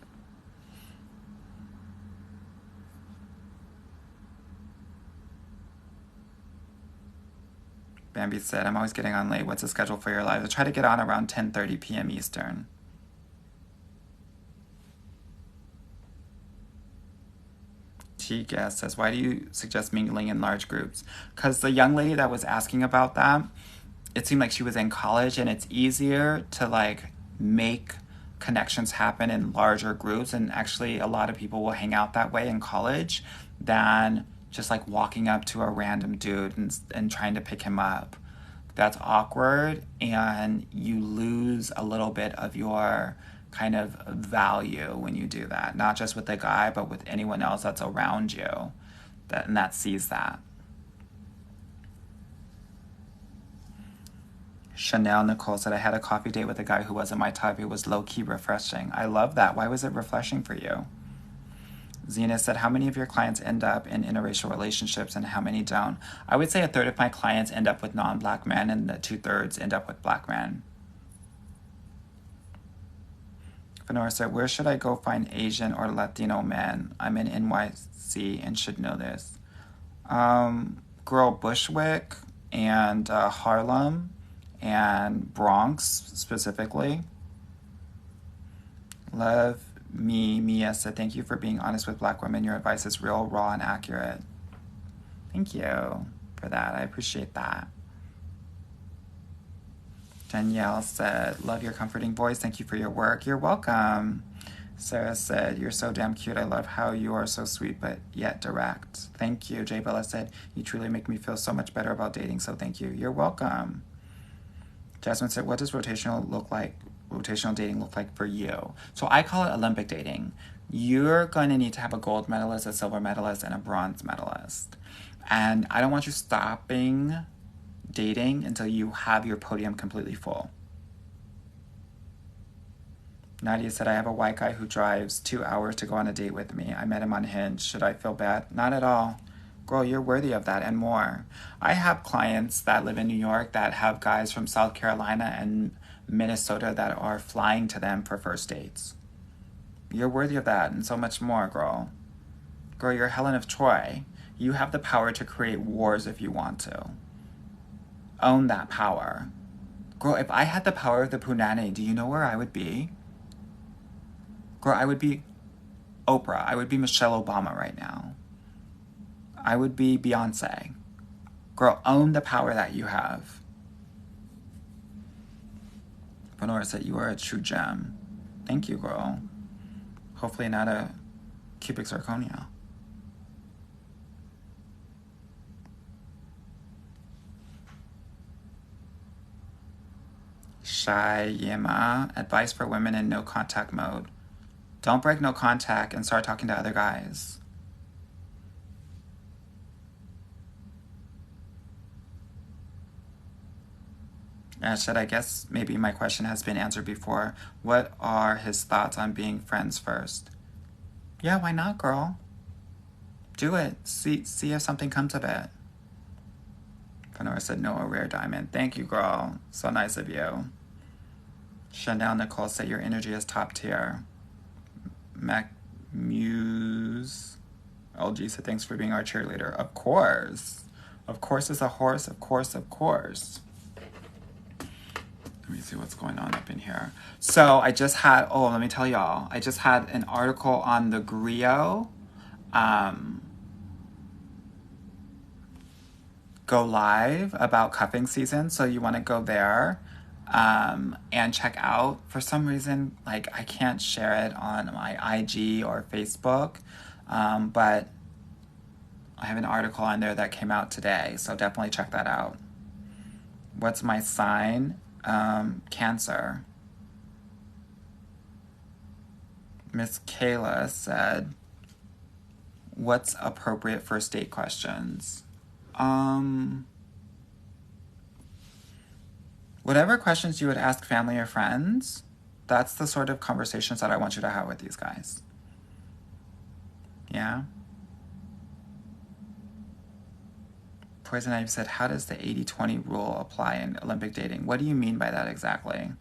Bambi said, I'm always getting on late. What's the schedule for your live? I try to get on around 10:30 p.m. Eastern. T-Guest says, why do you suggest mingling in large groups? Because the young lady that was asking about that, it seemed like she was in college and it's easier to make connections happen in larger groups. And actually a lot of people will hang out that way in college than just walking up to a random dude and trying to pick him up. That's awkward and you lose a little bit of your kind of value when you do that, not just with the guy but with anyone else that's around you that sees that. Chanel Nicole said, I had a coffee date with a guy who wasn't my type. It was low-key refreshing. I love that. Why was it refreshing for you? Zena said, how many of your clients end up in interracial relationships and how many don't? I would say 1/3 of my clients end up with non-black men and the 2/3 end up with black men. Fenora said, where should I go find Asian or Latino men? I'm in NYC and should know this. Girl, Bushwick and Harlem and Bronx specifically. Love me. Mia said, thank you for being honest with Black women. Your advice is real, raw, and accurate. Thank you for that. I appreciate that. Danielle said, love your comforting voice. Thank you for your work. You're welcome. Sarah said, you're so damn cute. I love how you are so sweet but yet direct. Thank you. Jay Bella said, you truly make me feel so much better about dating, so thank you. You're welcome. Jasmine said, what does rotational dating look like for you? So I call it Olympic dating. You're going to need to have a gold medalist, a silver medalist, and a bronze medalist. And I don't want you stopping dating until you have your podium completely full. Nadia said, I have a white guy who drives 2 hours to go on a date with me. I met him on Hinge. Should I feel bad? Not at all. Girl, you're worthy of that and more. I have clients that live in New York that have guys from South Carolina and Minnesota that are flying to them for first dates. You're worthy of that and so much more, girl. Girl, you're Helen of Troy. You have the power to create wars if you want to. Own that power. Girl, if I had the power of the Punani, do you know where I would be? Girl, I would be Oprah. I would be Michelle Obama right now. I would be Beyonce. Girl, own the power that you have. Benora said, you are a true gem. Thank you, girl. Hopefully not a cubic zirconia. Shy Yema, advice for women in no contact mode. Don't break no contact and start talking to other guys. Said, I guess maybe my question has been answered before. What are his thoughts on being friends first? Yeah, why not, girl? Do it. See if something comes of it. Fenora said, no, a rare diamond. Thank you, girl. So nice of you. Chanel Nicole said, your energy is top tier. Mac Muse LG said, thanks for being our cheerleader. Of course. Of course is a horse. Of course, of course. Let me see what's going on up in here. So I just had, let me tell y'all. I just had an article on the Griot go live about cuffing season. So you want to go there and check out. For some reason, like, I can't share it on my IG or Facebook, but I have an article on there that came out today. So definitely check that out. What's my sign? Cancer. Miss Kayla said, what's appropriate first date questions? Whatever questions you would ask family or friends, that's the sort of conversations that I want you to have with these guys. Yeah? Poison Ivy said, how does the 80-20 rule apply in Olympic dating? What do you mean by that exactly?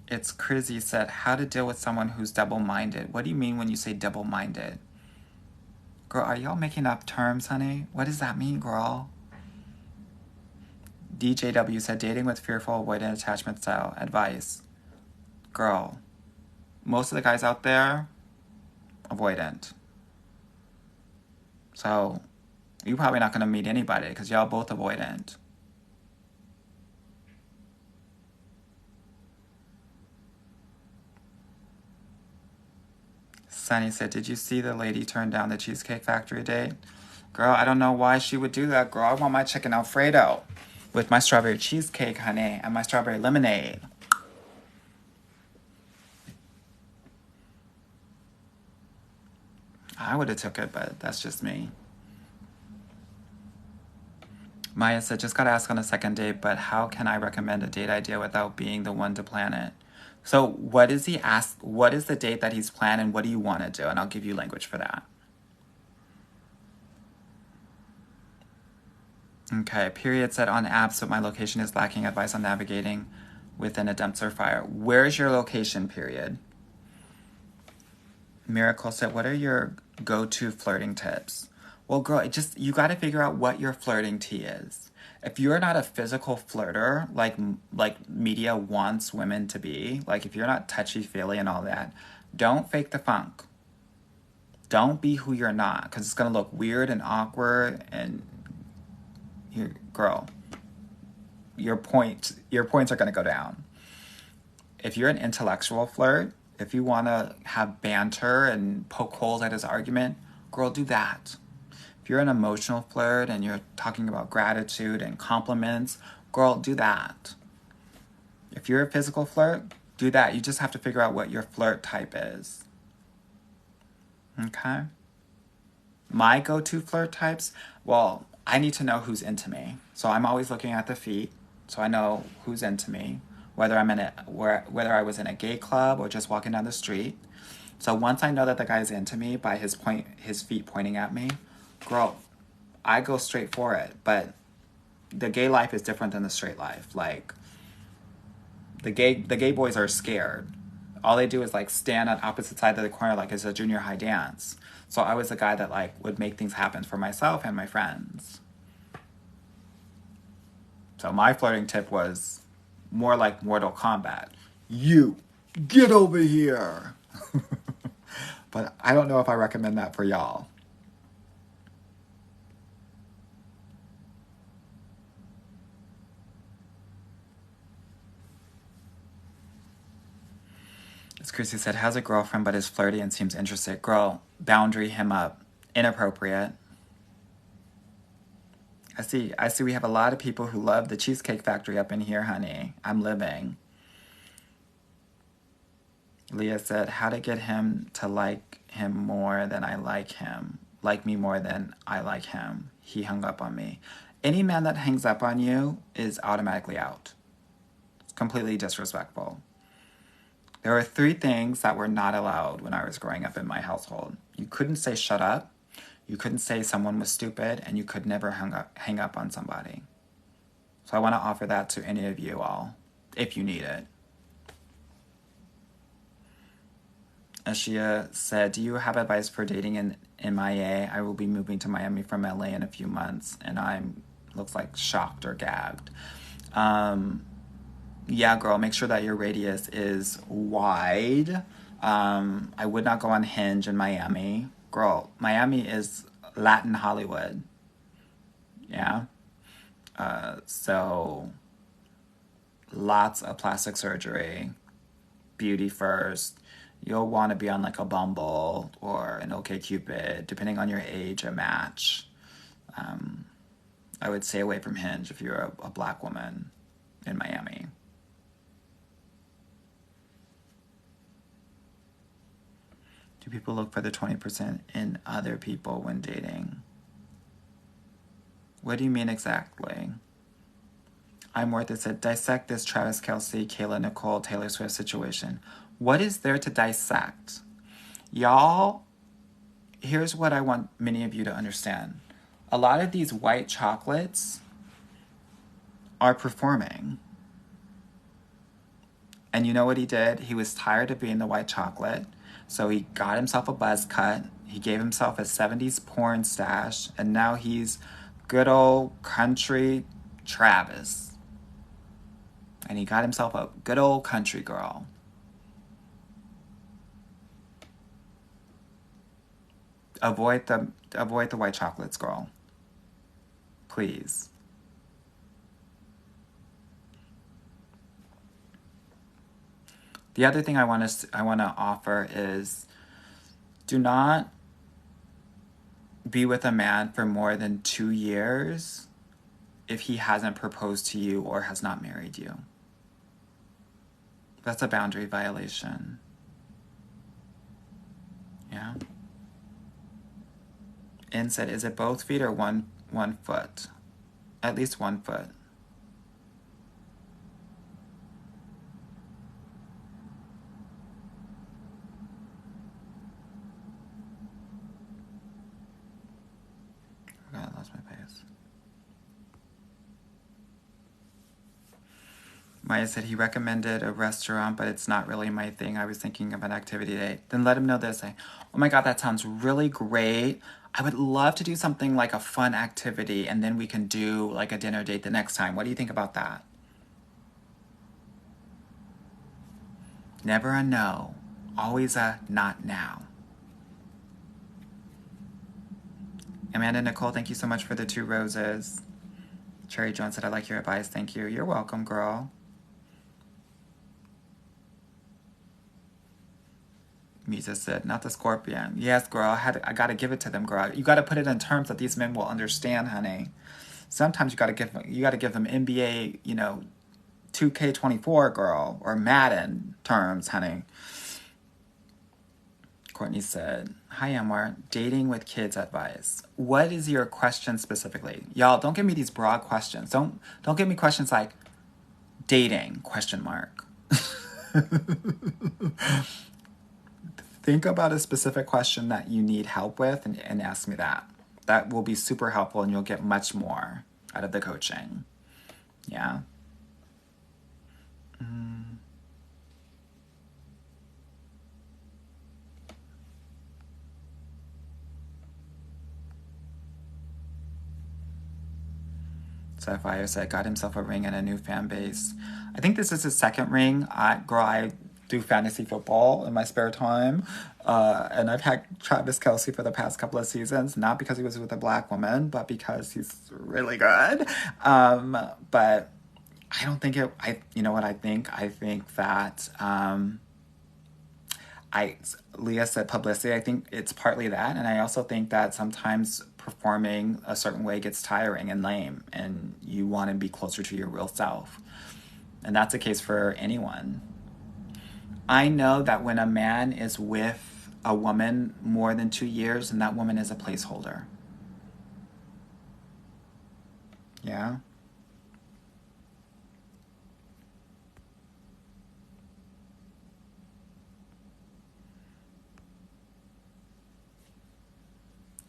It's Crizzy said, how to deal with someone who's double-minded. What do you mean when you say double-minded? Girl, are y'all making up terms, honey? What does that mean, girl? DJW said, dating with fearful, avoidant attachment style. Advice. Girl, most of the guys out there, avoidant. So, you're probably not going to meet anybody because y'all both avoidant. Sunny said, did you see the lady turn down the Cheesecake Factory date? Girl, I don't know why she would do that, girl. I want my chicken Alfredo with my strawberry cheesecake, honey, and my strawberry lemonade. I would have took it, but that's just me. Maya said, just got to ask on a second date, but how can I recommend a date idea without being the one to plan it? So what is the date that he's planned and what do you want to do? And I'll give you language for that. Okay, period said on apps, but my location is lacking advice on navigating within a dumpster fire. Where's your location, period? Miracle said, what are your go-to flirting tips? Well, girl, you got to figure out what your flirting tea is. If you're not a physical flirter, like media wants women to be, like if you're not touchy feely and all that, don't fake the funk. Don't be who you're not, because it's gonna look weird and awkward. And girl, your points are gonna go down. If you're an intellectual flirt, if you want to have banter and poke holes at his argument, girl, do that. If you're an emotional flirt and you're talking about gratitude and compliments, girl, do that. If you're a physical flirt, do that. You just have to figure out what your flirt type is. Okay? My go-to flirt types, well, I need to know who's into me. So I'm always looking at the feet, so I know who's into me, whether I was in a gay club or just walking down the street. So once I know that the guy's into me by his feet pointing at me, girl, I go straight for it. But the gay life is different than the straight life. Like the gay boys are scared. All they do is like stand on opposite side of the corner like it's a junior high dance. So I was the guy that like would make things happen for myself and my friends. So my flirting tip was more like Mortal Kombat. You, get over here. But I don't know if I recommend that for y'all. As Chrissy said, has a girlfriend but is flirty and seems interested. Girl, boundary him up. Inappropriate. I see we have a lot of people who love the Cheesecake Factory up in here, honey. I'm living. Leah said, how to get him to like him more than I like him. Like me more than I like him. He hung up on me. Any man that hangs up on you is automatically out. It's completely disrespectful. There were 3 things that were not allowed when I was growing up in my household. You couldn't say shut up. You couldn't say someone was stupid, and you could never hang up on somebody. So I want to offer that to any of you all, if you need it. Ashia said, do you have advice for dating in MIA? I will be moving to Miami from LA in a few months, and I'm, looks like, shocked or gagged. Yeah, girl, make sure that your radius is wide. I would not go on Hinge in Miami. Girl, Miami is Latin Hollywood. Yeah. So lots of plastic surgery, beauty first. You'll want to be on like a Bumble or an OkCupid, depending on your age, a Match. I would stay away from Hinge if you're a black woman in Miami. Do people look for the 20% in other people when dating? What do you mean exactly? I'm worth it said, dissect this Travis Kelce, Kayla Nicole, Taylor Swift situation. What is there to dissect? Y'all, here's what I want many of you to understand. A lot of these white chocolates are performing. And you know what he did? He was tired of being the white chocolate. So he got himself a buzz cut. He gave himself a 70s porn stash. And now he's good old country Travis. And he got himself a good old country girl. Avoid the white chocolates, girl. Please. The other thing I want to offer is, do not be with a man for more than 2 years if he hasn't proposed to you or has not married you. That's a boundary violation. Yeah. And said, is it both feet or one foot? At least 1 foot. I lost my pace. Maya said he recommended a restaurant, but it's not really my thing. I was thinking of an activity date. Then let him know this. Say, oh my God, that sounds really great. I would love to do something like a fun activity, and then we can do like a dinner date the next time. What do you think about that? Never a no, always a not now. Amanda Nicole, thank you so much for the 2 roses. Cherry Jones said, I like your advice. Thank you. You're welcome, girl. Misa said, not the scorpion. Yes, girl, I gotta give it to them, girl. You gotta put it in terms that these men will understand, honey. Sometimes you gotta give them NBA, 2K24, girl, or Madden terms, honey. Courtney said, hi, Anwar. Dating with kids advice. What is your question specifically? Y'all, don't give me these broad questions. Don't give me questions like dating, question mark. Think about a specific question that you need help with and ask me that. That will be super helpful and you'll get much more out of the coaching. Yeah. Sapphire said, got himself a ring and a new fan base. I think this is his second ring. I do fantasy football in my spare time. And I've had Travis Kelce for the past couple of seasons, not because he was with a black woman, but because he's really good. But I don't think you know what I think? I think that, Leah said publicity. I think it's partly that. And I also think that sometimes performing a certain way gets tiring and lame and you want to be closer to your real self. And that's a case for anyone. I know that when a man is with a woman more than 2 years, and that woman is a placeholder. Yeah?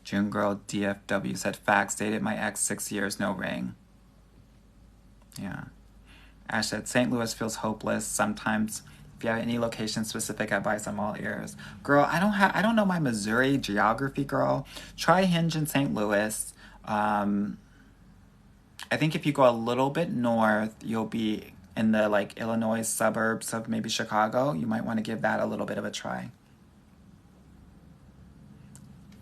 June Girl DFW said, facts, dated my ex 6 years, no ring. Yeah. Ash said, St. Louis feels hopeless. Sometimes, if you have any location-specific advice, I'm all ears. Girl, I don't know my Missouri geography, girl. Try Hinge in St. Louis. I think if you go a little bit north, you'll be in the Illinois suburbs of maybe Chicago. You might want to give that a little bit of a try.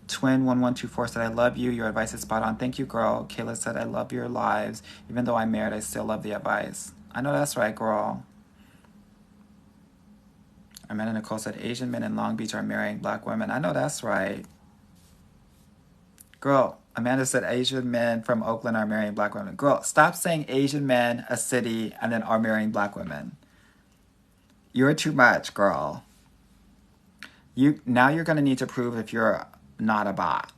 Twin1124 said, I love you. Your advice is spot on. Thank you, girl. Kayla said, I love your lives. Even though I'm married, I still love the advice. I know that's right, girl. Amanda Nicole said, Asian men in Long Beach are marrying black women. I know that's right. Girl, Amanda said, Asian men from Oakland are marrying black women. Girl, stop saying Asian men, a city, and then are marrying black women. You're too much, girl. Now you're going to need to prove if you're not a bot.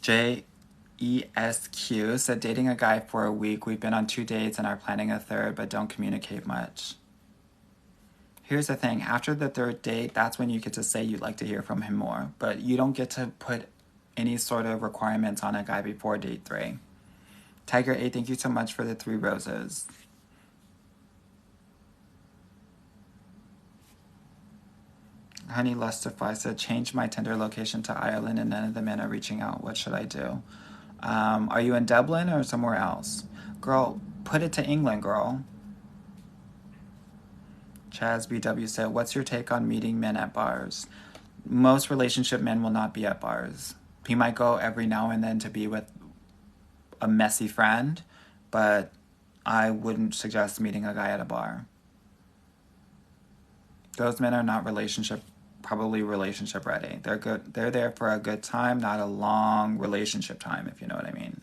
JESQ said, dating a guy for a week. We've been on 2 dates and are planning a third, but don't communicate much. Here's the thing. After the 3rd date, that's when you get to say you'd like to hear from him more. But you don't get to put any sort of requirements on a guy before date 3. Tiger 8, thank you so much for the 3 roses. Honey Lustify said, change my Tinder location to Ireland and none of the men are reaching out. What should I do? Are you in Dublin or somewhere else? Girl, put it to England, girl. Chaz BW said, what's your take on meeting men at bars? Most relationship men will not be at bars. He might go every now and then to be with a messy friend, but I wouldn't suggest meeting a guy at a bar. Those men are not probably relationship ready. They're good. They're there for a good time, not a long relationship time, if you know what I mean.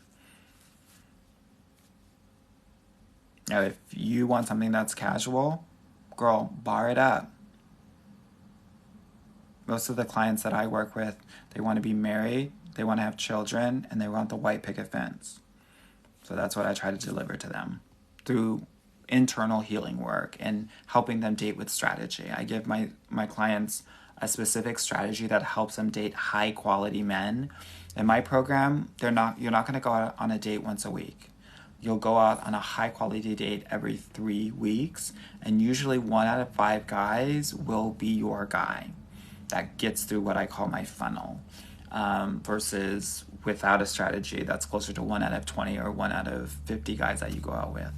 Now, if you want something that's casual, girl, bar it up. Most of the clients that I work with, they want to be married, they want to have children, and they want the white picket fence. So that's what I try to deliver to them through internal healing work and helping them date with strategy. I give my clients a specific strategy that helps them date high quality men. In my program, you're not going to go out on a date once a week. you'll go out on a high quality date every 3 weeks, and usually 1 out of 5 guys will be your guy that gets through what I call my funnel, versus without a strategy, that's closer to 1 out of 20 or 1 out of 50 guys that you go out with.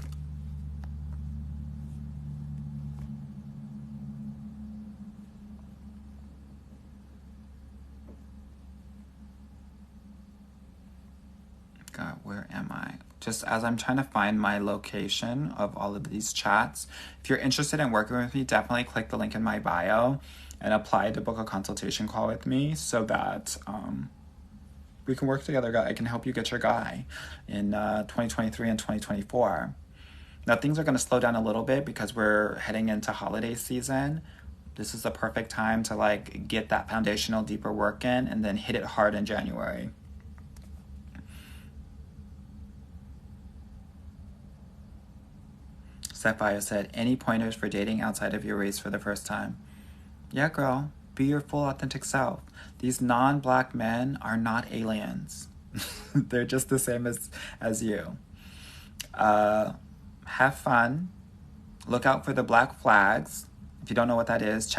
God, where am I? Just as I'm trying to find my location of all of these chats, if you're interested in working with me, definitely click the link in my bio and apply to book a consultation call with me so that we can work together. I can help you get your guy in 2023 and 2024. Now, things are going to slow down a little bit because we're heading into holiday season. This is the perfect time to like get that foundational deeper work in and then hit it hard in January. Sapphire said, any pointers for dating outside of your race for the first time? Yeah, girl, be your full authentic self. These non-black men are not aliens. They're just the same as you. Have fun. Look out for the black flags. If you don't know what that is,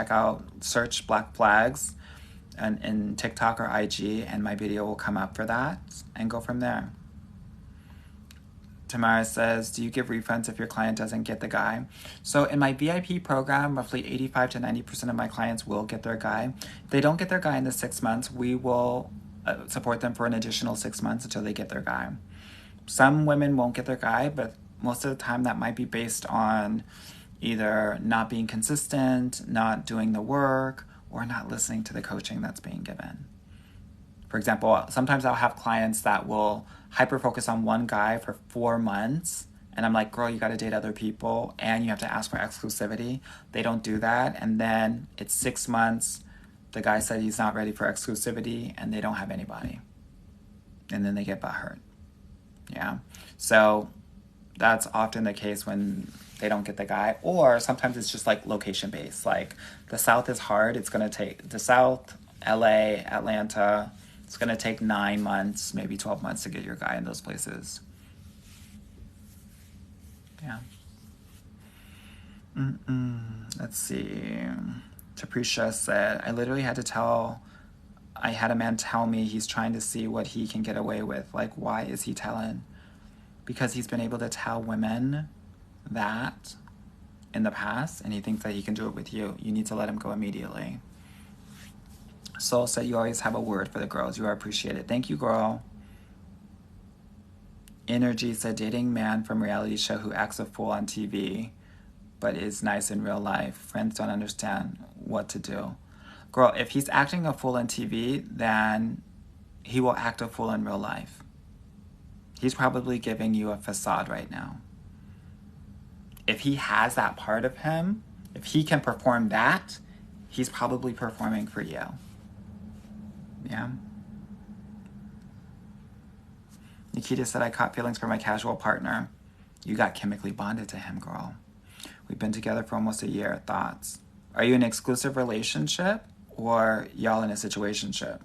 search black flags in TikTok or IG, and my video will come up for that, and go from there. Tamara says, do you give refunds if your client doesn't get the guy? So in my VIP program, roughly 85 to 90% of my clients will get their guy. If they don't get their guy in the 6 months, we will support them for an additional 6 months until they get their guy. Some women won't get their guy, but most of the time that might be based on either not being consistent, not doing the work, or not listening to the coaching that's being given. For example, sometimes I'll have clients that will hyper-focus on one guy for 4 months, and I'm like, girl, you got to date other people, and you have to ask for exclusivity. They don't do that, and then it's 6 months, the guy said he's not ready for exclusivity, and they don't have anybody. And then they get butthurt. Yeah. So that's often the case when they don't get the guy, or sometimes it's just like location-based. Like the South is hard. It's going to take the South, LA, Atlanta. It's going to take 9 months, maybe 12 months to get your guy in those places. Yeah. Let's see. Tapresha said, I literally had a man tell me he's trying to see what he can get away with. Like, why is he telling? Because he's been able to tell women that in the past, and he thinks that he can do it with you. You need to let him go immediately. Soul said, you always have a word for the girls. You are appreciated. Thank you, girl. Energy said, dating man from reality show who acts a fool on TV, but is nice in real life. Friends don't understand what to do. Girl, if he's acting a fool on TV, then he will act a fool in real life. He's probably giving you a facade right now. If he has that part of him, if he can perform that, he's probably performing for you. Yeah. Nikita said, I caught feelings for my casual partner. You got chemically bonded to him, girl. We've been together for almost a year. Thoughts? Are you in an exclusive relationship or y'all in a situationship?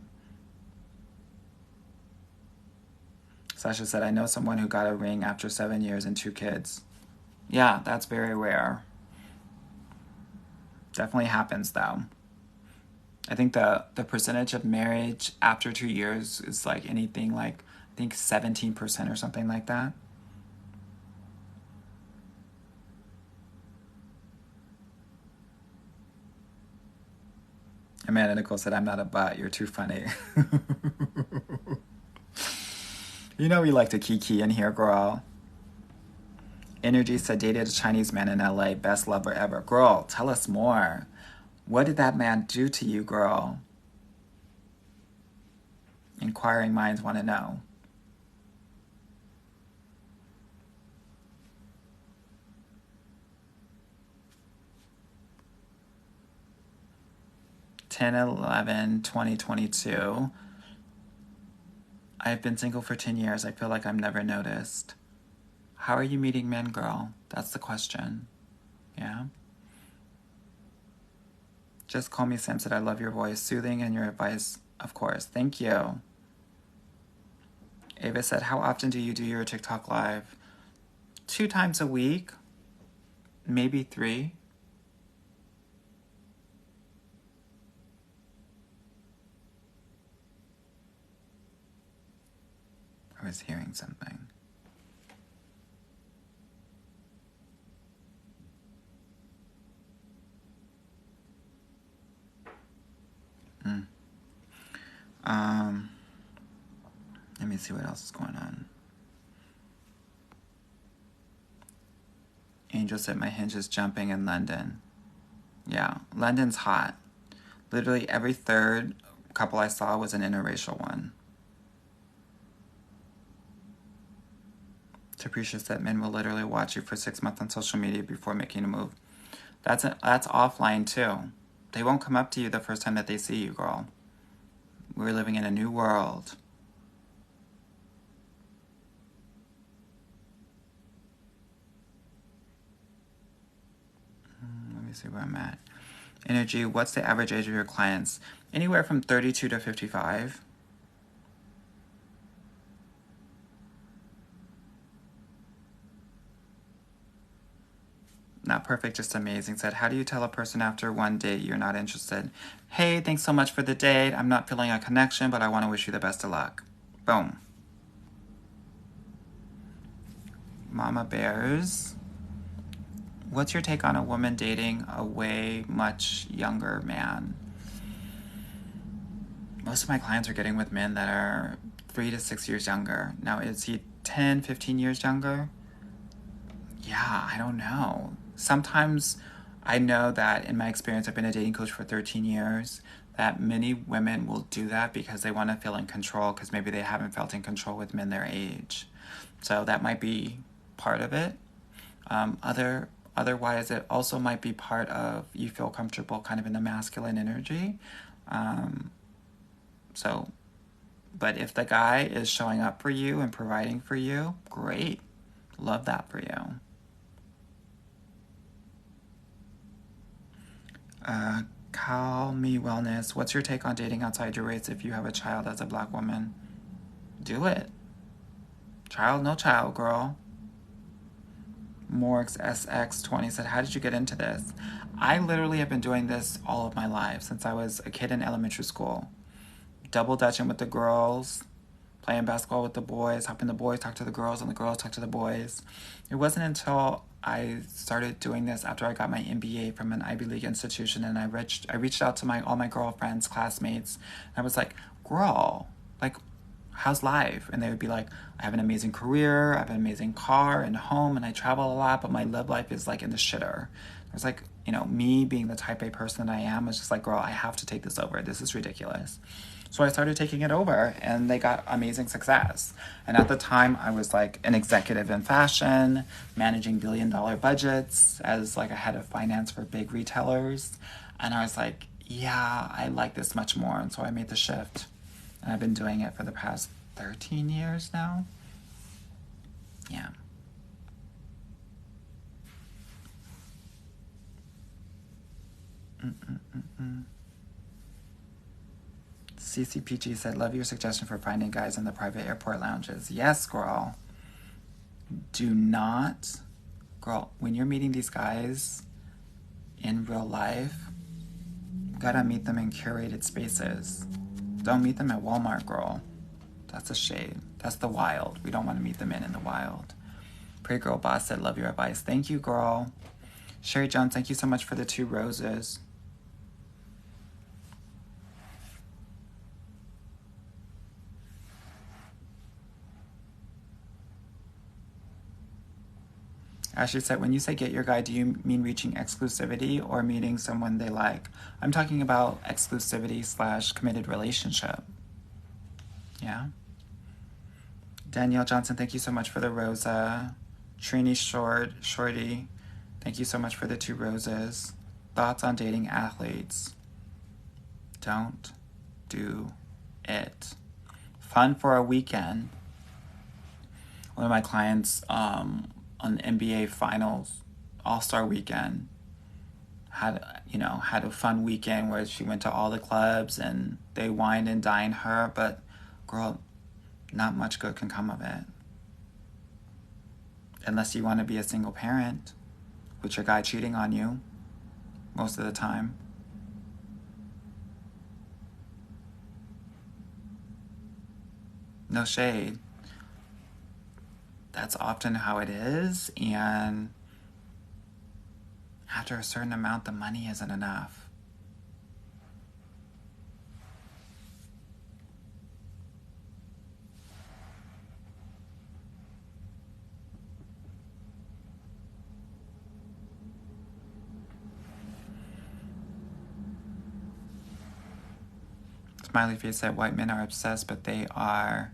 Sasha said, I know someone who got a ring after 7 years and 2 kids. Yeah, that's very rare. Definitely happens, though. I think the percentage of marriage after 2 years is like anything like, I think 17% or something like that. Amanda Nicole said, I'm not a butt. You're too funny. You know we like to kiki in here, girl. Energy said, dated a Chinese man in LA. Best lover ever. Girl, tell us more. What did that man do to you, girl? Inquiring minds want to know. (10, 11, 2022). I've been single for 10 years. I feel like I'm never noticed. How are you meeting men, girl? That's the question. Yeah? Just call me Sam said, I love your voice. Soothing and your advice, of course. Thank you. Ava said, how often do you do your TikTok live? 2 times a week, maybe 3. I was hearing something. Let me see what else is going on. Angel said my hinge is jumping in London. Yeah, London's hot. Literally every third couple I saw was an interracial one. Capricia said men will literally watch you for 6 months on social media before making a move. That's offline too. They won't come up to you the first time that they see you, girl. We're living in a new world. Let me see where I'm at. Energy, what's the average age of your clients? Anywhere from 32 to 55. Not perfect, just amazing. Said, how do you tell a person after one date you're not interested? Hey, thanks so much for the date. I'm not feeling a connection, but I want to wish you the best of luck. Boom. Mama Bears. What's your take on a woman dating a way much younger man? Most of my clients are getting with men that are 3 to 6 years younger. Now, is he 10, 15 years younger? Yeah, I don't know. Sometimes I know that in my experience, I've been a dating coach for 13 years, that many women will do that because they want to feel in control because maybe they haven't felt in control with men their age. So that might be part of it. Otherwise, it also might be part of you feel comfortable kind of in the masculine energy. But if the guy is showing up for you and providing for you, great. Love that for you. Call Me Wellness. What's your take on dating outside your race if you have a child as a black woman? Do it. Child, no child, girl. Morgs SX20 said, how did you get into this? I literally have been doing this all of my life since I was a kid in elementary school. Double dutching with the girls, playing basketball with the boys, helping the boys talk to the girls and the girls talk to the boys. It wasn't until I started doing this after I got my MBA from an Ivy League institution, and I reached out to all my girlfriends, classmates. And I was like, girl, like, how's life? And they would be like, I have an amazing career, I have an amazing car and home, and I travel a lot, but my love life is like in the shitter. I was like, me being the type A person that I am, was just like, girl, I have to take this over. This is ridiculous. So I started taking it over, and they got amazing success. And at the time, I was like an executive in fashion, managing billion-dollar budgets as like a head of finance for big retailers. And I was like, yeah, I like this much more. And so I made the shift. And I've been doing it for the past 13 years now. Yeah. CCPG said, love your suggestion for finding guys in the private airport lounges. Yes, girl. Do not, girl, when you're meeting these guys in real life, you gotta meet them in curated spaces. Don't meet them at Walmart, girl. That's a shade. That's the wild. We don't want to meet them in the wild. Pretty Girl Boss said, love your advice. Thank you, girl. Sherry Jones, thank you so much for the 2 roses. Ashley said, when you say get your guy, do you mean reaching exclusivity or meeting someone they like? I'm talking about exclusivity / committed relationship. Yeah. Danielle Johnson, thank you so much for the rosa. Trini Shorty, thank you so much for the 2 roses. Thoughts on dating athletes? Don't do it. Fun for a weekend. One of my clients on the NBA Finals All-Star Weekend had a fun weekend where she went to all the clubs and they wined and dined her, but girl, not much good can come of it. Unless you want to be a single parent with your guy cheating on you most of the time. No shade. That's often how it is, and after a certain amount, the money isn't enough. Smiley face said white men are obsessed, but they are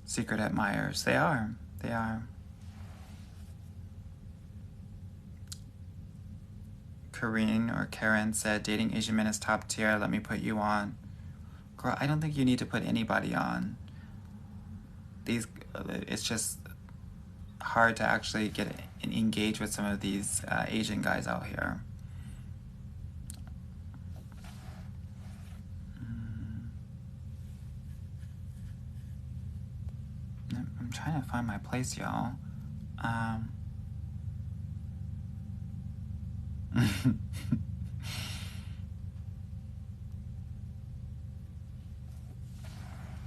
secret admirers. They are. They are. Karen said, dating Asian men is top tier. Let me put you on. Girl, I don't think you need to put anybody on. It's just hard to actually get and engage with some of these Asian guys out here. I'm trying to find my place, y'all.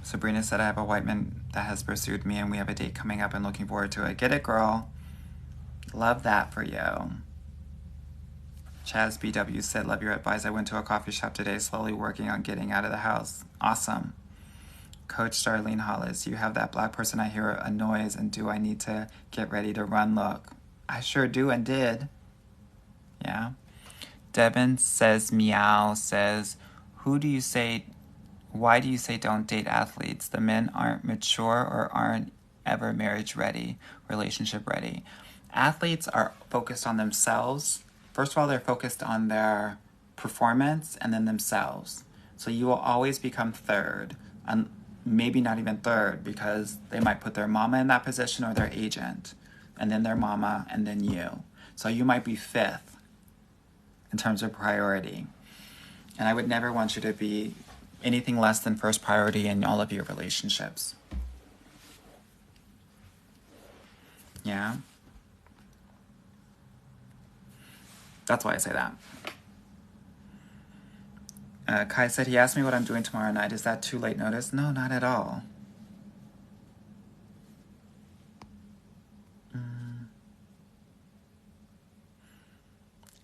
Sabrina said, I have a white man that has pursued me and we have a date coming up and looking forward to it. Get it, girl. Love that for you. Chaz BW said, love your advice. I went to a coffee shop today, slowly working on getting out of the house. Awesome. Coach Starlene Hollis, you have that black person I hear a noise and do I need to get ready to run look? I sure do and did. Yeah. Devin says, meow, says, why do you say don't date athletes? The men aren't mature or aren't ever marriage ready, relationship ready. Athletes are focused on themselves. First of all, they're focused on their performance and then themselves. So you will always become third, and maybe not even third, because they might put their mama in that position or their agent, and then their mama, and then you. So you might be fifth in terms of priority. And I would never want you to be anything less than first priority in all of your relationships. Yeah? That's why I say that. Kai said, he asked me what I'm doing tomorrow night. Is that too late notice? No, not at all.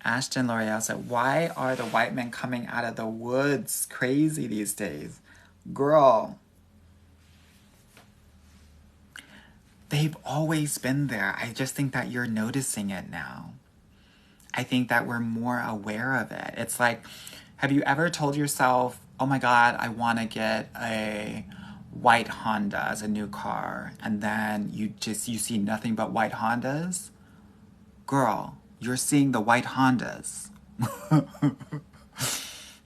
Ashton L'Oreal said, why are the white men coming out of the woods crazy these days? Girl, they've always been there. I just think that you're noticing it now. I think that we're more aware of it. It's like, have you ever told yourself, oh my God, I want to get a white Honda as a new car, and then you see nothing but white Hondas? Girl, you're seeing the white Hondas.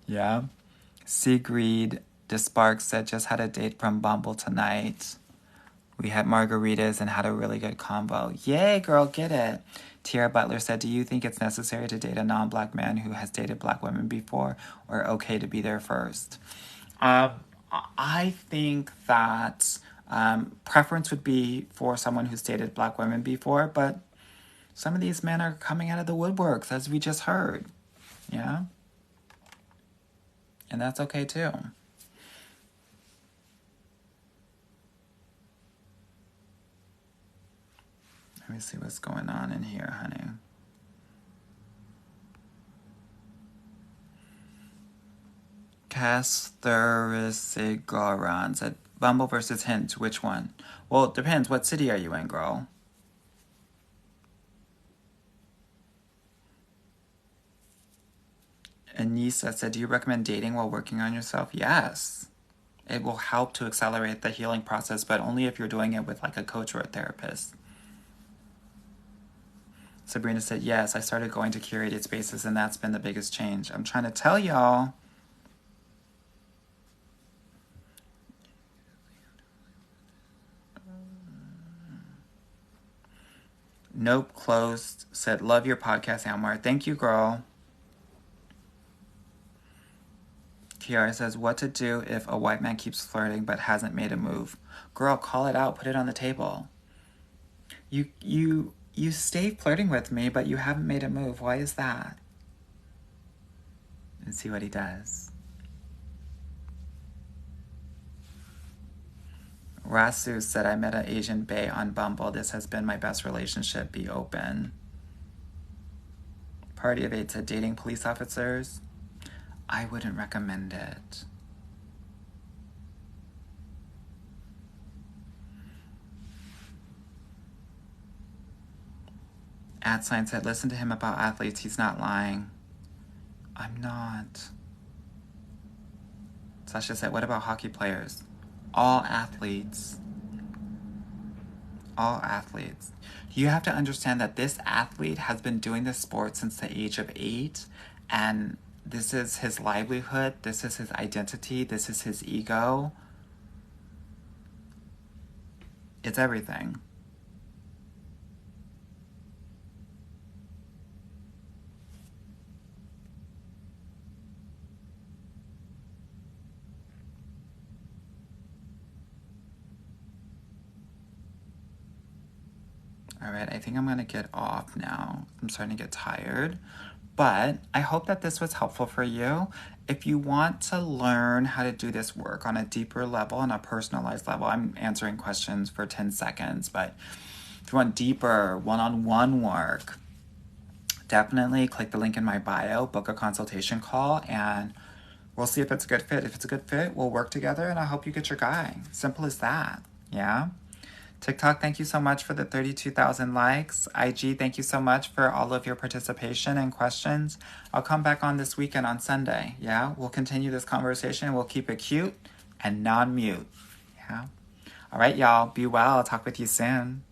Yeah. Sigrid DeSpark said, just had a date from Bumble tonight. We had margaritas and had a really good convo. Yay, girl, get it. Tiara Butler said, do you think it's necessary to date a non-black man who has dated black women before, or okay to be there first? I think that preference would be for someone who's dated black women before, but some of these men are coming out of the woodworks, as we just heard. Yeah? And that's okay, too. Let me see what's going on in here, honey. Castorisigaran said, Bumble versus Hinge, which one? Well, it depends. What city are you in, girl? Anissa said, do you recommend dating while working on yourself? Yes. It will help to accelerate the healing process, but only if you're doing it with like a coach or a therapist. Sabrina said, yes, I started going to curated spaces and that's been the biggest change. I'm trying to tell y'all. Nope, closed. Said, love your podcast, Almar. Thank you, girl. Kiara says, what to do if a white man keeps flirting but hasn't made a move? Girl, call it out. Put it on the table. You stay flirting with me, but you haven't made a move. Why is that? And see what he does. Rasu said, I met an Asian bae on Bumble. This has been my best relationship. Be open. Party of 8 said, dating police officers? I wouldn't recommend it. @ said, listen to him about athletes. He's not lying. I'm not. Sasha said, what about hockey players? All athletes. All athletes. You have to understand that this athlete has been doing this sport since the age of 8, and this is his livelihood, this is his identity, this is his ego. It's everything. All right, I think I'm going to get off now. I'm starting to get tired. But I hope that this was helpful for you. If you want to learn how to do this work on a deeper level, on a personalized level, I'm answering questions for 10 seconds. But if you want deeper one-on-one work, definitely click the link in my bio, book a consultation call, and we'll see if it's a good fit. If it's a good fit, we'll work together, and I'll help you get your guy. Simple as that, yeah? TikTok, thank you so much for the 32,000 likes. IG, thank you so much for all of your participation and questions. I'll come back on this weekend on Sunday, yeah? We'll continue this conversation. We'll keep it cute and non-mute, yeah? All right, y'all, be well. I'll talk with you soon.